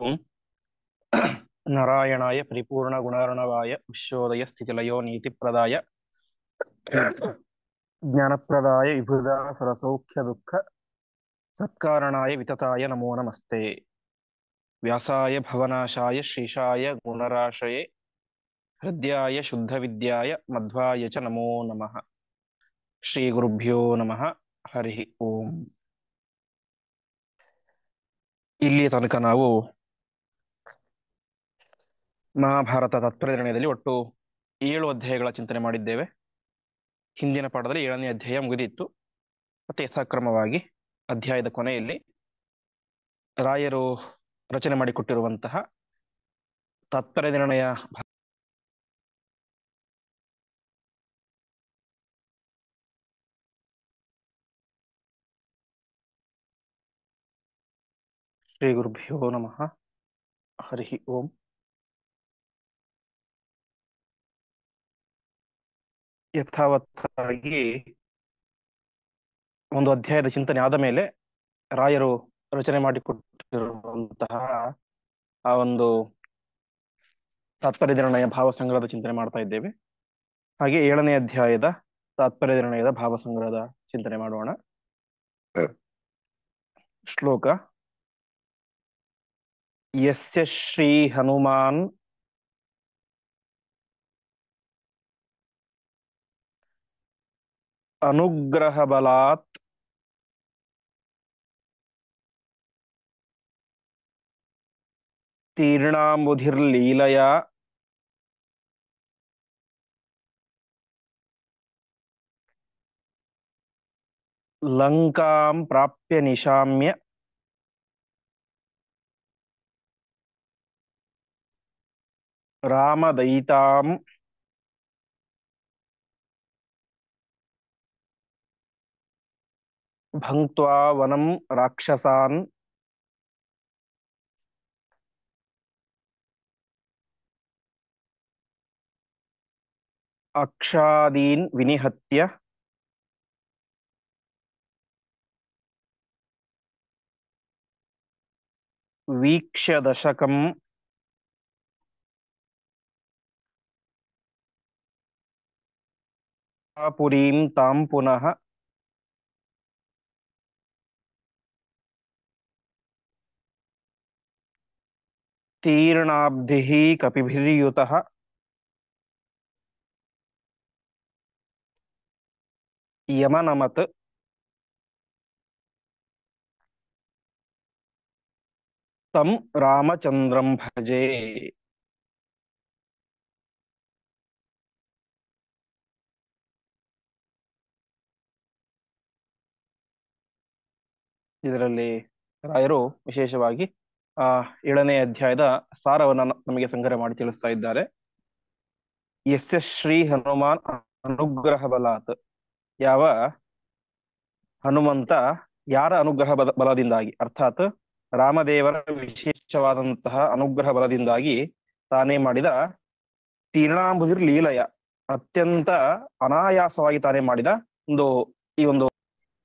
ಓಂ ನಾರಾಯಣಾಯ ಪರಿಪೂರ್ಣ ಗುಣಾರ್ಣವಾಯ ವಿಶ್ವೋದಯ ಸ್ಥಿತಿಲಯೋ ನೀತಿಪ್ರದಾಯ ಜ್ಞಾನಪ್ರದಾಯ ವಿಭುಧಾ ಸರಸೌಖ್ಯ ದುಃಖ ಸತ್ಕಾರಣಾಯ ವಿತತಾಯ ನಮೋ ನಮಸ್ತೆ. ವ್ಯಾಸಾಯ ಭವನಾಶಾಯ ಶ್ರೀಶಾಯ ಗುಣರಾಶಯೇ ಹೃದಯಾಯ ಶುದ್ಧ ವಿದ್ಯಾಯ ಮಧ್ವಾಯ ಚ ನಮೋ ನಮಃ. ಶ್ರೀ ಗುರುಭ್ಯೋ ನಮಃ. ಹರಿ ಓಂ. ಇಲ್ಲಿ ತನಕ ನಾವು ಮಹಾಭಾರತ ತಾತ್ಪರ್ಯನಿರ್ಣಯದಲ್ಲಿ ಒಟ್ಟು 7 ಅಧ್ಯಾಯಗಳ ಚಿಂತನೆ ಮಾಡಿದ್ದೇವೆ. ಹಿಂದಿನ ಪಾಠದಲ್ಲಿ 7ನೇ ಅಧ್ಯಾಯ ಮುಗಿದಿತ್ತು. ಮತ್ತೆ ಯಥಾಕ್ರಮವಾಗಿ ಅಧ್ಯಾಯದ ಕೊನೆಯಲ್ಲಿ ರಾಯರು ರಚನೆ ಮಾಡಿಕೊಟ್ಟಿರುವಂತಹ ತಾತ್ಪರ್ಯ ನಿರ್ಣಯ ಶ್ರೀ ಗುರುಭ್ಯೋ ನಮಃ. ಹರಿ ಓಂ. ಯಥಾವತ್ತಾಗಿ ಒಂದು ಅಧ್ಯಾಯದ ಚಿಂತನೆ ಆದ ಮೇಲೆ ರಾಯರು ರಚನೆ ಮಾಡಿಕೊಟ್ಟಿರುವಂತಹ ಆ ಒಂದು ತಾತ್ಪರ್ಯ ನಿರ್ಣಯ ಭಾವಸಂಗ್ರಹದ ಚಿಂತನೆ ಮಾಡ್ತಾ ಇದ್ದೇವೆ. ಹಾಗೆ 7ನೇ ಅಧ್ಯಾಯದ ತಾತ್ಪರ್ಯ ನಿರ್ಣಯದ ಭಾವಸಂಗ್ರಹದ ಚಿಂತನೆ ಮಾಡೋಣ. ಶ್ಲೋಕ: ಯಸ್ಯ ಶ್ರೀ ಹನುಮಾನ್ ಅನುಗ್ರಹ ಬಲಾತ್ ತೀರ್ಣಾಂಬುಧಿರ್ಲೀಲಯ ಲಂಕಾಂ ಪ್ರಾಪ್ಯ ನಿಶಾಮ್ಯ ರಾಮದಯಿತಾಂ ಭಂಕ್ತ್ವಾ ವನಂ ರಾಕ್ಷಸಾನ್ ಅಕ್ಷಾದೀನ್ ವಿನಿಹತ್ಯ ವೀಕ್ಷ್ಯ ದಶಕಂ ಪುರೀಂ ತಾಂ ಪುನಃ ತೀರ್ಣಾಬ್ಧಿಃ ಕಪಿಭಿರ್ಯುತಃ ಯಮನಮತ್ ತಂ ರಾಮಚಂದ್ರಂ ಭಜೆ. ಇದರಲ್ಲಿ ರಾಯರು ವಿಶೇಷವಾಗಿ 7ನೇ ಅಧ್ಯಾಯದ ಸಾರವನ್ನು ನಮಗೆ ಸಂಗ್ರಹ ಮಾಡಿ ತಿಳಿಸ್ತಾ ಇದ್ದಾರೆ. ಯಸ್ಯ ಶ್ರೀ ಹನುಮಾನ್ ಅನುಗ್ರಹ ಬಲಾತ್, ಯಾವ ಹನುಮಂತ ಯಾರ ಅನುಗ್ರಹ ಬಲದಿಂದಾಗಿ, ಅರ್ಥಾತ್ ರಾಮದೇವರ ವಿಶೇಷವಾದಂತಹ ಅನುಗ್ರಹ ಬಲದಿಂದಾಗಿ ತಾನೇ ಮಾಡಿದ ತೀರ್ಣಾಂಬುಧಿರ್ ಲೀಲಯ, ಅತ್ಯಂತ ಅನಾಯಾಸವಾಗಿ ತಾನೇ ಮಾಡಿದ ಈ ಒಂದು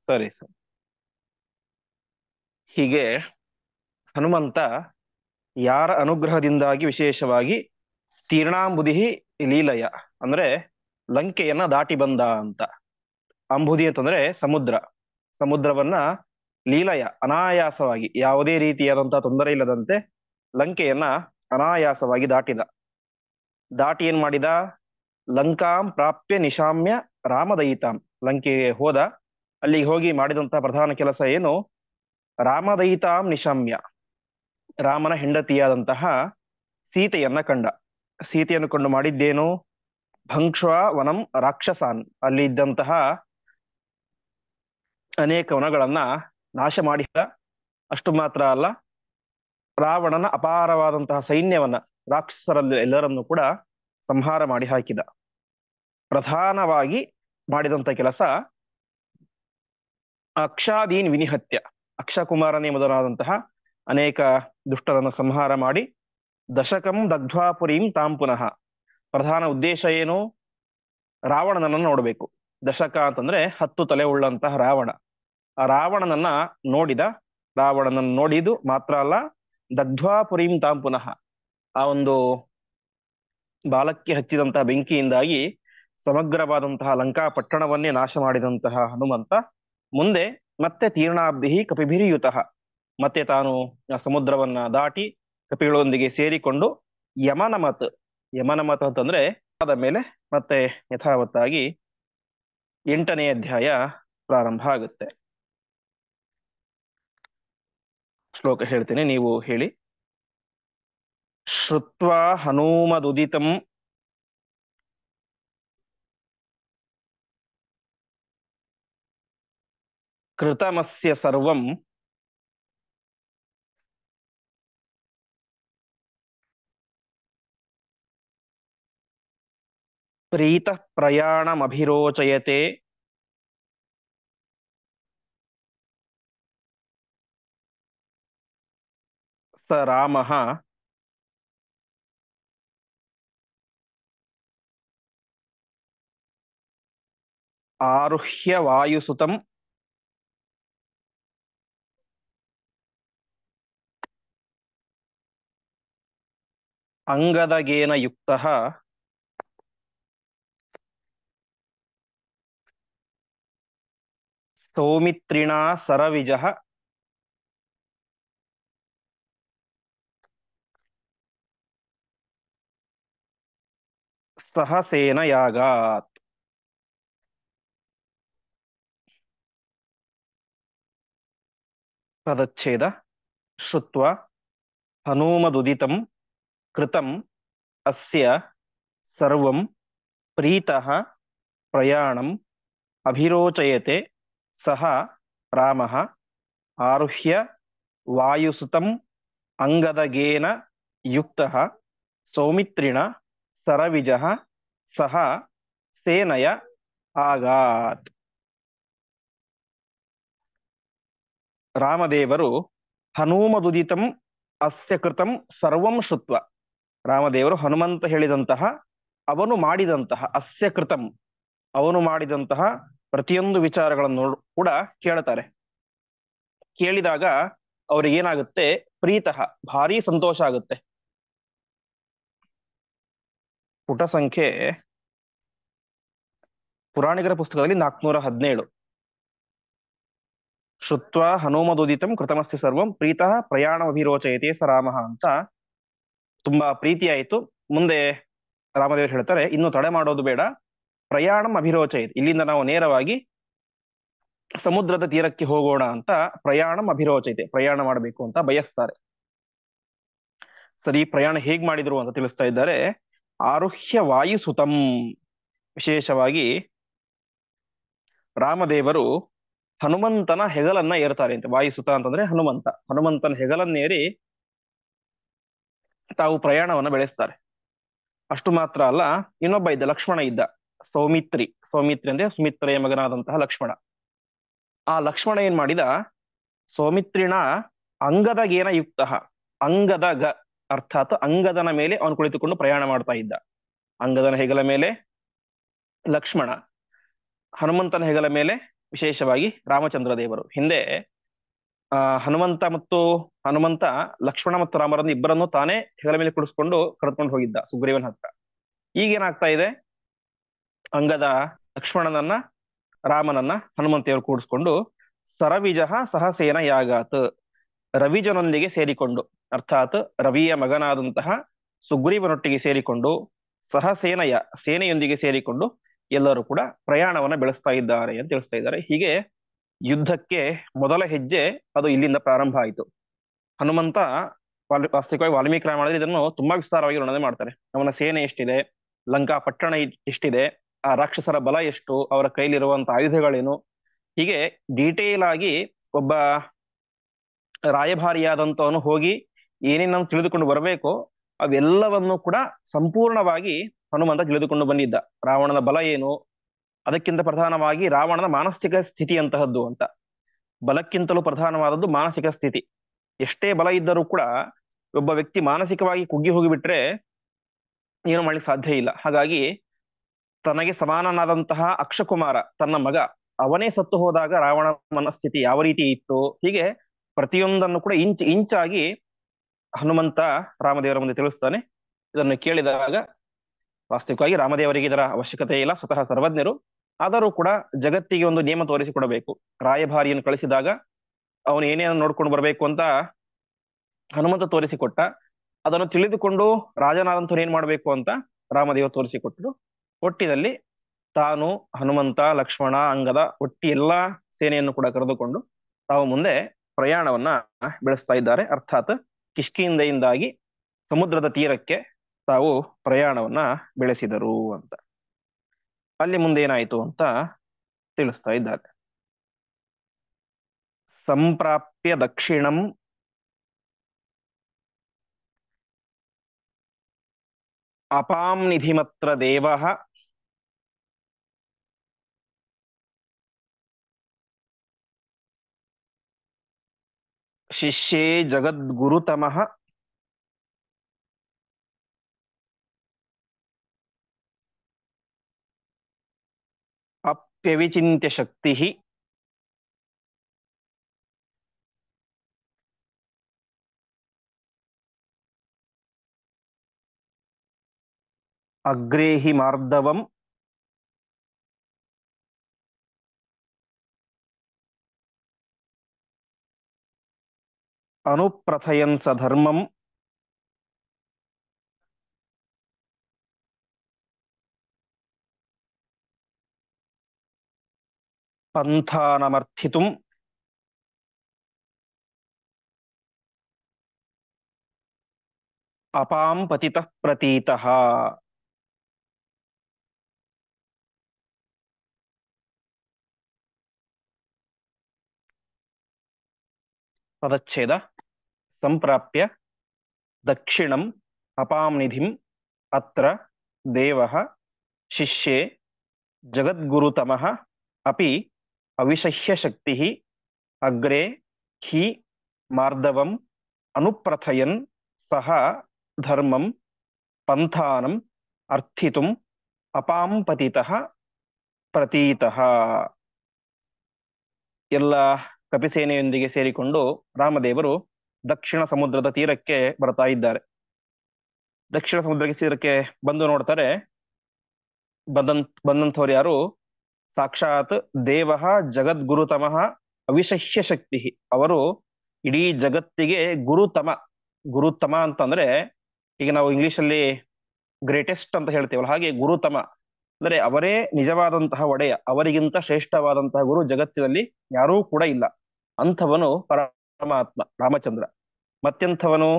ಸರಿ ಸರ್ ಹೀಗೆ ಹನುಮಂತ ಯಾರ ಅನುಗ್ರಹದಿಂದಾಗಿ ವಿಶೇಷವಾಗಿ ತೀರ್ಣಾಂಬುಧಿ ಲೀಲಯ ಅಂದ್ರೆ ಲಂಕೆಯನ್ನ ದಾಟಿ ಬಂದ ಅಂತ. ಅಂಬುಧಿ ಅಂತಂದ್ರೆ ಸಮುದ್ರವನ್ನ ಲೀಲಯ ಅನಾಯಾಸವಾಗಿ, ಯಾವುದೇ ರೀತಿಯಾದಂತಹ ತೊಂದರೆ ಇಲ್ಲದಂತೆ ಲಂಕೆಯನ್ನ ಅನಾಯಾಸವಾಗಿ ದಾಟಿ ಏನ್ ಮಾಡಿದ? ಲಂಕಾಂ ಪ್ರಾಪ್ಯ ನಿಶಾಮ್ಯ ರಾಮದಯಿತಾಂ, ಲಂಕೆಗೆ ಹೋದ. ಅಲ್ಲಿಗೆ ಹೋಗಿ ಮಾಡಿದಂತಹ ಪ್ರಧಾನ ಕೆಲಸ ಏನು? ರಾಮದಯಿತಾಂ ನಿಶಾಮ್ಯ, ರಾಮನ ಹೆಂಡತಿಯಾದಂತಹ ಸೀತೆಯನ್ನ ಕಂಡ. ಸೀತೆಯನ್ನು ಕೊಂಡು ಮಾಡಿದ್ದೇನು? ಭಂಕ್ಷ್ವ ವನಂ ರಾಕ್ಷಸಾನ್, ಅಲ್ಲಿ ಇದ್ದಂತಹ ಅನೇಕ ವನಗಳನ್ನ ನಾಶ ಮಾಡಿದ. ಅಷ್ಟು ಮಾತ್ರ ಅಲ್ಲ, ರಾವಣನ ಅಪಾರವಾದಂತಹ ಸೈನ್ಯವನ್ನ, ರಾಕ್ಷಸರಲ್ಲಿ ಎಲ್ಲರನ್ನು ಕೂಡ ಸಂಹಾರ ಮಾಡಿ ಹಾಕಿದ. ಪ್ರಧಾನವಾಗಿ ಮಾಡಿದಂತ ಕೆಲಸ ಅಕ್ಷಾದೀನ್ ವಿನಿಹತ್ಯ, ಅಕ್ಷಕುಮಾರನೇ ಮೊದಲಾದಂತಹ ಅನೇಕ ದುಷ್ಟರನ್ನು ಸಂಹಾರ ಮಾಡಿ ದಶಕಂ ದಗ್ಧ್ವಾಪುರೀಂ ತಾಂ ಪುನಃ. ಪ್ರಧಾನ ಉದ್ದೇಶ ಏನು? ರಾವಣನನ್ನ ನೋಡಬೇಕು. ದಶಕ ಅಂತಂದ್ರೆ 10 ತಲೆ ಉಳ್ಳಂತಹ ರಾವಣ. ಆ ರಾವಣನನ್ನ ನೋಡಿದ. ರಾವಣನನ್ನು ನೋಡಿದು ಮಾತ್ರ ಅಲ್ಲ, ದಗ್ಧ್ವಾ ಪುರೀಂ ತಾಂ ಪುನಃ, ಆ ಒಂದು ಬಾಲಕ್ಕೆ ಹಚ್ಚಿದಂತಹ ಬೆಂಕಿಯಿಂದಾಗಿ ಸಮಗ್ರವಾದಂತಹ ಲಂಕಾ ಪಟ್ಟಣವನ್ನೇ ನಾಶ ಮಾಡಿದಂತಹ ಹನುಮಂತ ಮುಂದೆ ಮತ್ತೆ ತೀರ್ಣಾಬ್ಧಿ ಕಪಿಭಿರಿಯುತಃ, ಮತ್ತೆ ತಾನು ಆ ಸಮುದ್ರವನ್ನ ದಾಟಿ ಕಪಿಗಳೊಂದಿಗೆ ಸೇರಿಕೊಂಡು ಯಮನಮತ್, ಯಮನಮತ್ ಅಂತಂದ್ರೆ ಆದ ಮೇಲೆ ಮತ್ತೆ ಯಥಾವತ್ತಾಗಿ 8ನೇ ಅಧ್ಯಾಯ ಪ್ರಾರಂಭ ಆಗುತ್ತೆ. ಶ್ಲೋಕ ಹೇಳ್ತೇನೆ, ನೀವು ಹೇಳಿ. ಶ್ರುತ್ವಾ ಹನೂಮದುದಿತಂ ಕೃತಮಸ್ಯ ಸರ್ವಂ ಪ್ರೀತಃ ಪ್ರಯಾಣಮಭಿರೋಚಯತೆ ಸ ರಾಮಃ ಆರುಹ್ಯ ವಾಯುಸುತಂ ಅಂಗದಗೇನ ಯುಕ್ತಃ ಸೌಮಿತ್ರಿಣಾ ಸರವಿಜಃ ಸಹ ಸೇನಯಾಗಾತ್. ಪದಚ್ಛೇದ. ಶ್ರುತ್ವಾ ಹನೂಮದುದಿತಂ ಕೃತಂ ಅಸ್ಯ ಸರ್ವಂ ಪ್ರೀತಃ ಪ್ರಯಾಣಂ ಅಭಿರೋಚಯತೆ ಸಹ ರಾಮಃ ಆರುಹ್ಯ ವಾಯುಸುತಂ ಅಂಗದಗೇನ ಯುಕ್ತಃ ಸೌಮಿತ್ರಿಣ ಸರವಿಜಃ ಸಹ ಸೇನಯ ಆಗಾತ್. ರಾಮದೇವರು ಹನೂಮದುದಿತಂ ಅಸ್ಯ ಕೃತಂ ಸರ್ವಂ ಶ್ರುತ್ವ, ರಾಮದೇವರು ಹನುಮಂತ ಹೇಳಿದಂತಹ, ಅವನು ಮಾಡಿದಂತಹ, ಅಸ್ಯ ಕೃತಂ ಅವನು ಮಾಡಿದಂತಹ ಪ್ರತಿಯೊಂದು ವಿಚಾರಗಳನ್ನು ಕೂಡ ಕೇಳ್ತಾರೆ. ಕೇಳಿದಾಗ ಅವ್ರಿಗೆ ಏನಾಗುತ್ತೆ, ಪ್ರೀತಃ ಭಾರಿ ಸಂತೋಷ ಆಗುತ್ತೆ. ಪುಟ ಸಂಖ್ಯೆ ಪುರಾಣಿಕರ ಪುಸ್ತಕದಲ್ಲಿ 417. ಶ್ರುತ್ವಾ ಹನುಮದುದಿತಂ ಕೃತಮಸ್ಯ ಸರ್ವಂ ಪ್ರೀತಃ ಪ್ರಯಾಣಮಭಿರೋಚಯತೆ ಸ ರಾಮಃ ಅಂತ ತುಂಬಾ ಪ್ರೀತಿ ಆಯಿತು. ಮುಂದೆ ರಾಮದೇವರು ಹೇಳ್ತಾರೆ, ಇನ್ನು ತಡೆ ಮಾಡೋದು ಬೇಡ, ಪ್ರಯಾಣಂ ಅಭಿರೋಚಯತೆ, ಇಲ್ಲಿಂದ ನಾವು ನೇರವಾಗಿ ಸಮುದ್ರದ ತೀರಕ್ಕೆ ಹೋಗೋಣ ಅಂತ ಪ್ರಯಾಣಂ ಅಭಿರೋಚಯತೆ, ಪ್ರಯಾಣ ಮಾಡಬೇಕು ಅಂತ ಬಯಸ್ತಾರೆ. ಸರಿ, ಪ್ರಯಾಣ ಹೇಗ್ ಮಾಡಿದ್ರು ಅಂತ ತಿಳಿಸ್ತಾ ಇದ್ದಾರೆ. ಆರುಹ್ಯ ವಾಯುಸುತಂ, ವಿಶೇಷವಾಗಿ ರಾಮದೇವರು ಹನುಮಂತನ ಹೆಗಲನ್ನ ಏರ್ತಾರೆ ಅಂತ. ವಾಯುಸುತ ಅಂತಂದ್ರೆ ಹನುಮಂತ, ಹನುಮಂತನ ಹೆಗಲನ್ನೇರಿ ತಾವು ಪ್ರಯಾಣವನ್ನ ಬೆಳೆಸ್ತಾರೆ. ಅಷ್ಟು ಮಾತ್ರ ಅಲ್ಲ, ಇನ್ನೊಬ್ಬ ಇದ್ದ, ಲಕ್ಷ್ಮಣ ಇದ್ದ, ಸೌಮಿತ್ರಿ. ಸೌಮಿತ್ರಿ ಅಂದ್ರೆ ಸುಮಿತ್ರೆಯ ಮಗನಾದಂತಹ ಲಕ್ಷ್ಮಣ. ಆ ಲಕ್ಷ್ಮಣ ಏನ್ ಮಾಡಿದ, ಸೌಮಿತ್ರಿಣ ಅಂಗದಗೇನ ಯುಕ್ತ, ಅಂಗದ ಗ ಅರ್ಥಾತ್ ಅಂಗದನ ಮೇಲೆ ಅವನು ಕುಳಿತುಕೊಂಡು ಪ್ರಯಾಣ ಮಾಡ್ತಾ ಇದ್ದ. ಅಂಗದನ ಹೆಗಲ ಮೇಲೆ ಲಕ್ಷ್ಮಣ, ಹನುಮಂತನ ಹೆಗಲ ಮೇಲೆ ವಿಶೇಷವಾಗಿ ರಾಮಚಂದ್ರ ದೇವರು. ಹಿಂದೆ ಹನುಮಂತ ಲಕ್ಷ್ಮಣ ಮತ್ತು ರಾಮರನ್ನು ಇಬ್ಬರನ್ನು ತಾನೇ ಹೆಗಲ ಮೇಲೆ ಕುಳಿಸ್ಕೊಂಡು ಕರೆದುಕೊಂಡು ಹೋಗಿದ್ದ ಸುಗ್ರೀವನ ಹತ್ರ. ಈಗೇನಾಗ್ತಾ ಇದೆ, ಅಂಗದ ಲಕ್ಷ್ಮಣನನ್ನ ರಾಮನನ್ನ ಹನುಮಂತೆಯವರು ಕೂಡಿಸ್ಕೊಂಡು ಸರವಿಜಃ ಸಹಸೇನ ಯಾಗಾತ್, ರವಿಜನೊಂದಿಗೆ ಸೇರಿಕೊಂಡು, ಅರ್ಥಾತ್ ರವಿಯ ಮಗನಾದಂತಹ ಸುಗ್ರೀವನೊಟ್ಟಿಗೆ ಸೇರಿಕೊಂಡು ಸಹಸೇನೆಯ ಸೇನೆಯೊಂದಿಗೆ ಸೇರಿಕೊಂಡು ಎಲ್ಲರೂ ಕೂಡ ಪ್ರಯಾಣವನ್ನ ಬೆಳೆಸ್ತಾ ಇದ್ದಾರೆ ಅಂತ ತಿಳಿಸ್ತಾ ಇದ್ದಾರೆ. ಹೀಗೆ ಯುದ್ಧಕ್ಕೆ ಮೊದಲ ಹೆಜ್ಜೆ ಅದು ಇಲ್ಲಿಂದ ಪ್ರಾರಂಭ ಆಯಿತು. ಹನುಮಂತ ವಾಸ್ತವಿಕವಾಗಿ ವಾಲ್ಮೀಕಿ ರಾಮಾಯಣದಲ್ಲಿ ಇದನ್ನು ತುಂಬಾ ವಿಸ್ತಾರವಾಗಿ ವರ್ಣನೆ ಮಾಡ್ತಾರೆ. ಅವನ ಸೇನೆ ಎಷ್ಟಿದೆ, ಲಂಕಾ ಪಟ್ಟಣ ಎಷ್ಟಿದೆ, ಆ ರಾಕ್ಷಸರ ಬಲ ಎಷ್ಟು, ಅವರ ಕೈಲಿರುವಂತಹ ಆಯುಧಗಳೇನು, ಹೀಗೆ ಡೀಟೇಲ್ ಆಗಿ ಒಬ್ಬ ರಾಯಭಾರಿಯಾದಂತವನು ಹೋಗಿ ಏನೇನನ್ನು ತಿಳಿದುಕೊಂಡು ಬರಬೇಕೋ ಅವೆಲ್ಲವನ್ನು ಕೂಡ ಸಂಪೂರ್ಣವಾಗಿ ಹನುಮಂತ ತಿಳಿದುಕೊಂಡು ಬಂದಿದ್ದ. ರಾವಣನ ಬಲ ಏನು, ಅದಕ್ಕಿಂತ ಪ್ರಧಾನವಾಗಿ ರಾವಣನ ಮಾನಸಿಕ ಸ್ಥಿತಿ ಅಂತಹದ್ದು ಅಂತ. ಬಲಕ್ಕಿಂತಲೂ ಪ್ರಧಾನವಾದದ್ದು ಮಾನಸಿಕ ಸ್ಥಿತಿ. ಎಷ್ಟೇ ಬಲ ಇದ್ದರೂ ಕೂಡ ಒಬ್ಬ ವ್ಯಕ್ತಿ ಮಾನಸಿಕವಾಗಿ ಕುಗ್ಗಿ ಹೋಗಿಬಿಟ್ರೆ ಏನು ಮಾಡ್ಲಿಕ್ಕೆ ಸಾಧ್ಯ ಇಲ್ಲ. ಹಾಗಾಗಿ ತನಗೆ ಸಮಾನನಾದಂತಹ ಅಕ್ಷಕುಮಾರ ತನ್ನ ಮಗ ಅವನೇ ಸತ್ತು ಹೋದಾಗ ರಾವಣ ಮನಸ್ಥಿತಿ ಯಾವ ರೀತಿ ಇತ್ತು, ಹೀಗೆ ಪ್ರತಿಯೊಂದನ್ನು ಕೂಡ ಇಂಚಾಗಿ ಹನುಮಂತ ರಾಮದೇವರ ಮುಂದೆ ತಿಳಿಸ್ತಾನೆ. ಇದನ್ನು ಕೇಳಿದಾಗ ವಾಸ್ತವಿಕವಾಗಿ ರಾಮದೇವರಿಗೆ ಇದರ ಅವಶ್ಯಕತೆ ಇಲ್ಲ, ಸ್ವತಃ ಸರ್ವಜ್ಞರು. ಆದರೂ ಕೂಡ ಜಗತ್ತಿಗೆ ಒಂದು ನಿಯಮ ತೋರಿಸಿಕೊಡಬೇಕು. ರಾಯಭಾರಿಯನ್ನು ಕಳಿಸಿದಾಗ ಅವನು ಏನೇನು ನೋಡ್ಕೊಂಡು ಬರಬೇಕು ಅಂತ ಹನುಮಂತ ತೋರಿಸಿಕೊಟ್ಟ. ಅದನ್ನು ತಿಳಿದುಕೊಂಡು ರಾಜನಾದಂಥವ್ರು ಏನ್ ಮಾಡ್ಬೇಕು ಅಂತ ರಾಮದೇವರು ತೋರಿಸಿಕೊಟ್ಟರು. ಒಟ್ಟಿನಲ್ಲಿ ತಾನು, ಹನುಮಂತ, ಲಕ್ಷ್ಮಣ, ಅಂಗದ ಒಟ್ಟಿ ಎಲ್ಲಾ ಸೇನೆಯನ್ನು ಕೂಡ ಕರೆದುಕೊಂಡು ತಾವು ಮುಂದೆ ಪ್ರಯಾಣವನ್ನ ಬೆಳೆಸ್ತಾ ಇದ್ದಾರೆ. ಅರ್ಥಾತ್ ಕಿಷ್ಕಿಂಧೆಯಿಂದಾಗಿ ಸಮುದ್ರದ ತೀರಕ್ಕೆ ತಾವು ಪ್ರಯಾಣವನ್ನ ಬೆಳೆಸಿದರು ಅಂತ. ಅಲ್ಲಿ ಮುಂದೆ ಏನಾಯಿತು ಅಂತ ತಿಳಿಸ್ತಾ ಇದ್ದಾರೆ. ಸಂಪ್ರಾಪ್ಯ ದಕ್ಷಿಣಂ ಅಪಾಂ ನಿಧಿಮತ್ರ ದೇವಃ ಶಿಷ್ಯೇ ಜಗದ್ಗುರುತಮಃ ಅಪ್ಯವಿಚಿಂತ್ಯ ಶಕ್ತಿ ಅಗ್ರೇಹಿ ಮಾರ್ದವಂ ಅನುಪ್ರಥಯನ್ ಸ ಧರ್ಮಂ ಪಂಥಾನಮರ್ಥಿತುಂ ಅಪಾಂ ಪತಿತಃ ಪ್ರತೀತಃ. ಪದಚ್ಛೇದ. ಸಂಪ್ರಾಪ್ಯ ದಕ್ಷಿಣಂ ಅಪಾಂ ನಿಧಿಂ ಅತ್ರ ದೇವಃ ಶಿಷ್ಯೇ ಜಗದ್ಗುರುತಮಃ ಅಪಿ ಅವಿಷಹ್ಯ ಶಕ್ತಿಃ ಅಗ್ರೆ ಹಿ ಮಾರ್ದವಂ ಅನುಪ್ರಥಯನ್ ಸಹ ಧರ್ಮಂ ಪಂಥಾನಂ ಅರ್ಥಿತುಂ ಅಪಾಂ ಪತಿತಃ ಪ್ರತೀತಃ. ಎಲ್ಲ ಕಪಿಸೇನೆಯೊಂದಿಗೆ ಸೇರಿಕೊಂಡು ರಾಮದೇವರು ದಕ್ಷಿಣ ಸಮುದ್ರದ ತೀರಕ್ಕೆ ಬರ್ತಾ ಇದ್ದಾರೆ. ದಕ್ಷಿಣ ಸಮುದ್ರಕ್ಕೆ ತೀರಕ್ಕೆ ಬಂದು ನೋಡ್ತಾರೆ, ಬಂದಂಥವ್ರು ಯಾರು? ಸಾಕ್ಷಾತ್ ದೇವಃ ಜಗದ್ಗುರುತಮಃ ಅವಿಷಹ್ಯ ಶಕ್ತಿ. ಅವರು ಇಡೀ ಜಗತ್ತಿಗೆ ಗುರುತಮ. ಗುರುತಮ ಅಂತಂದ್ರೆ ಈಗ ನಾವು ಇಂಗ್ಲಿಷ್ ಅಲ್ಲಿ ಗ್ರೇಟೆಸ್ಟ್ ಅಂತ ಹೇಳ್ತೇವಲ್ಲ, ಹಾಗೆ ಗುರುತಮ ಅಂದ್ರೆ ಅವರೇ ನಿಜವಾದಂತಹ ಒಡೆಯ. ಅವರಿಗಿಂತ ಶ್ರೇಷ್ಠವಾದಂತಹ ಗುರು ಜಗತ್ತಿನಲ್ಲಿ ಯಾರೂ ಕೂಡ ಇಲ್ಲ. ಅಂಥವನು ಪರಮಾತ್ಮ ರಾಮಚಂದ್ರ. ಮತ್ತೆಂಥವನು?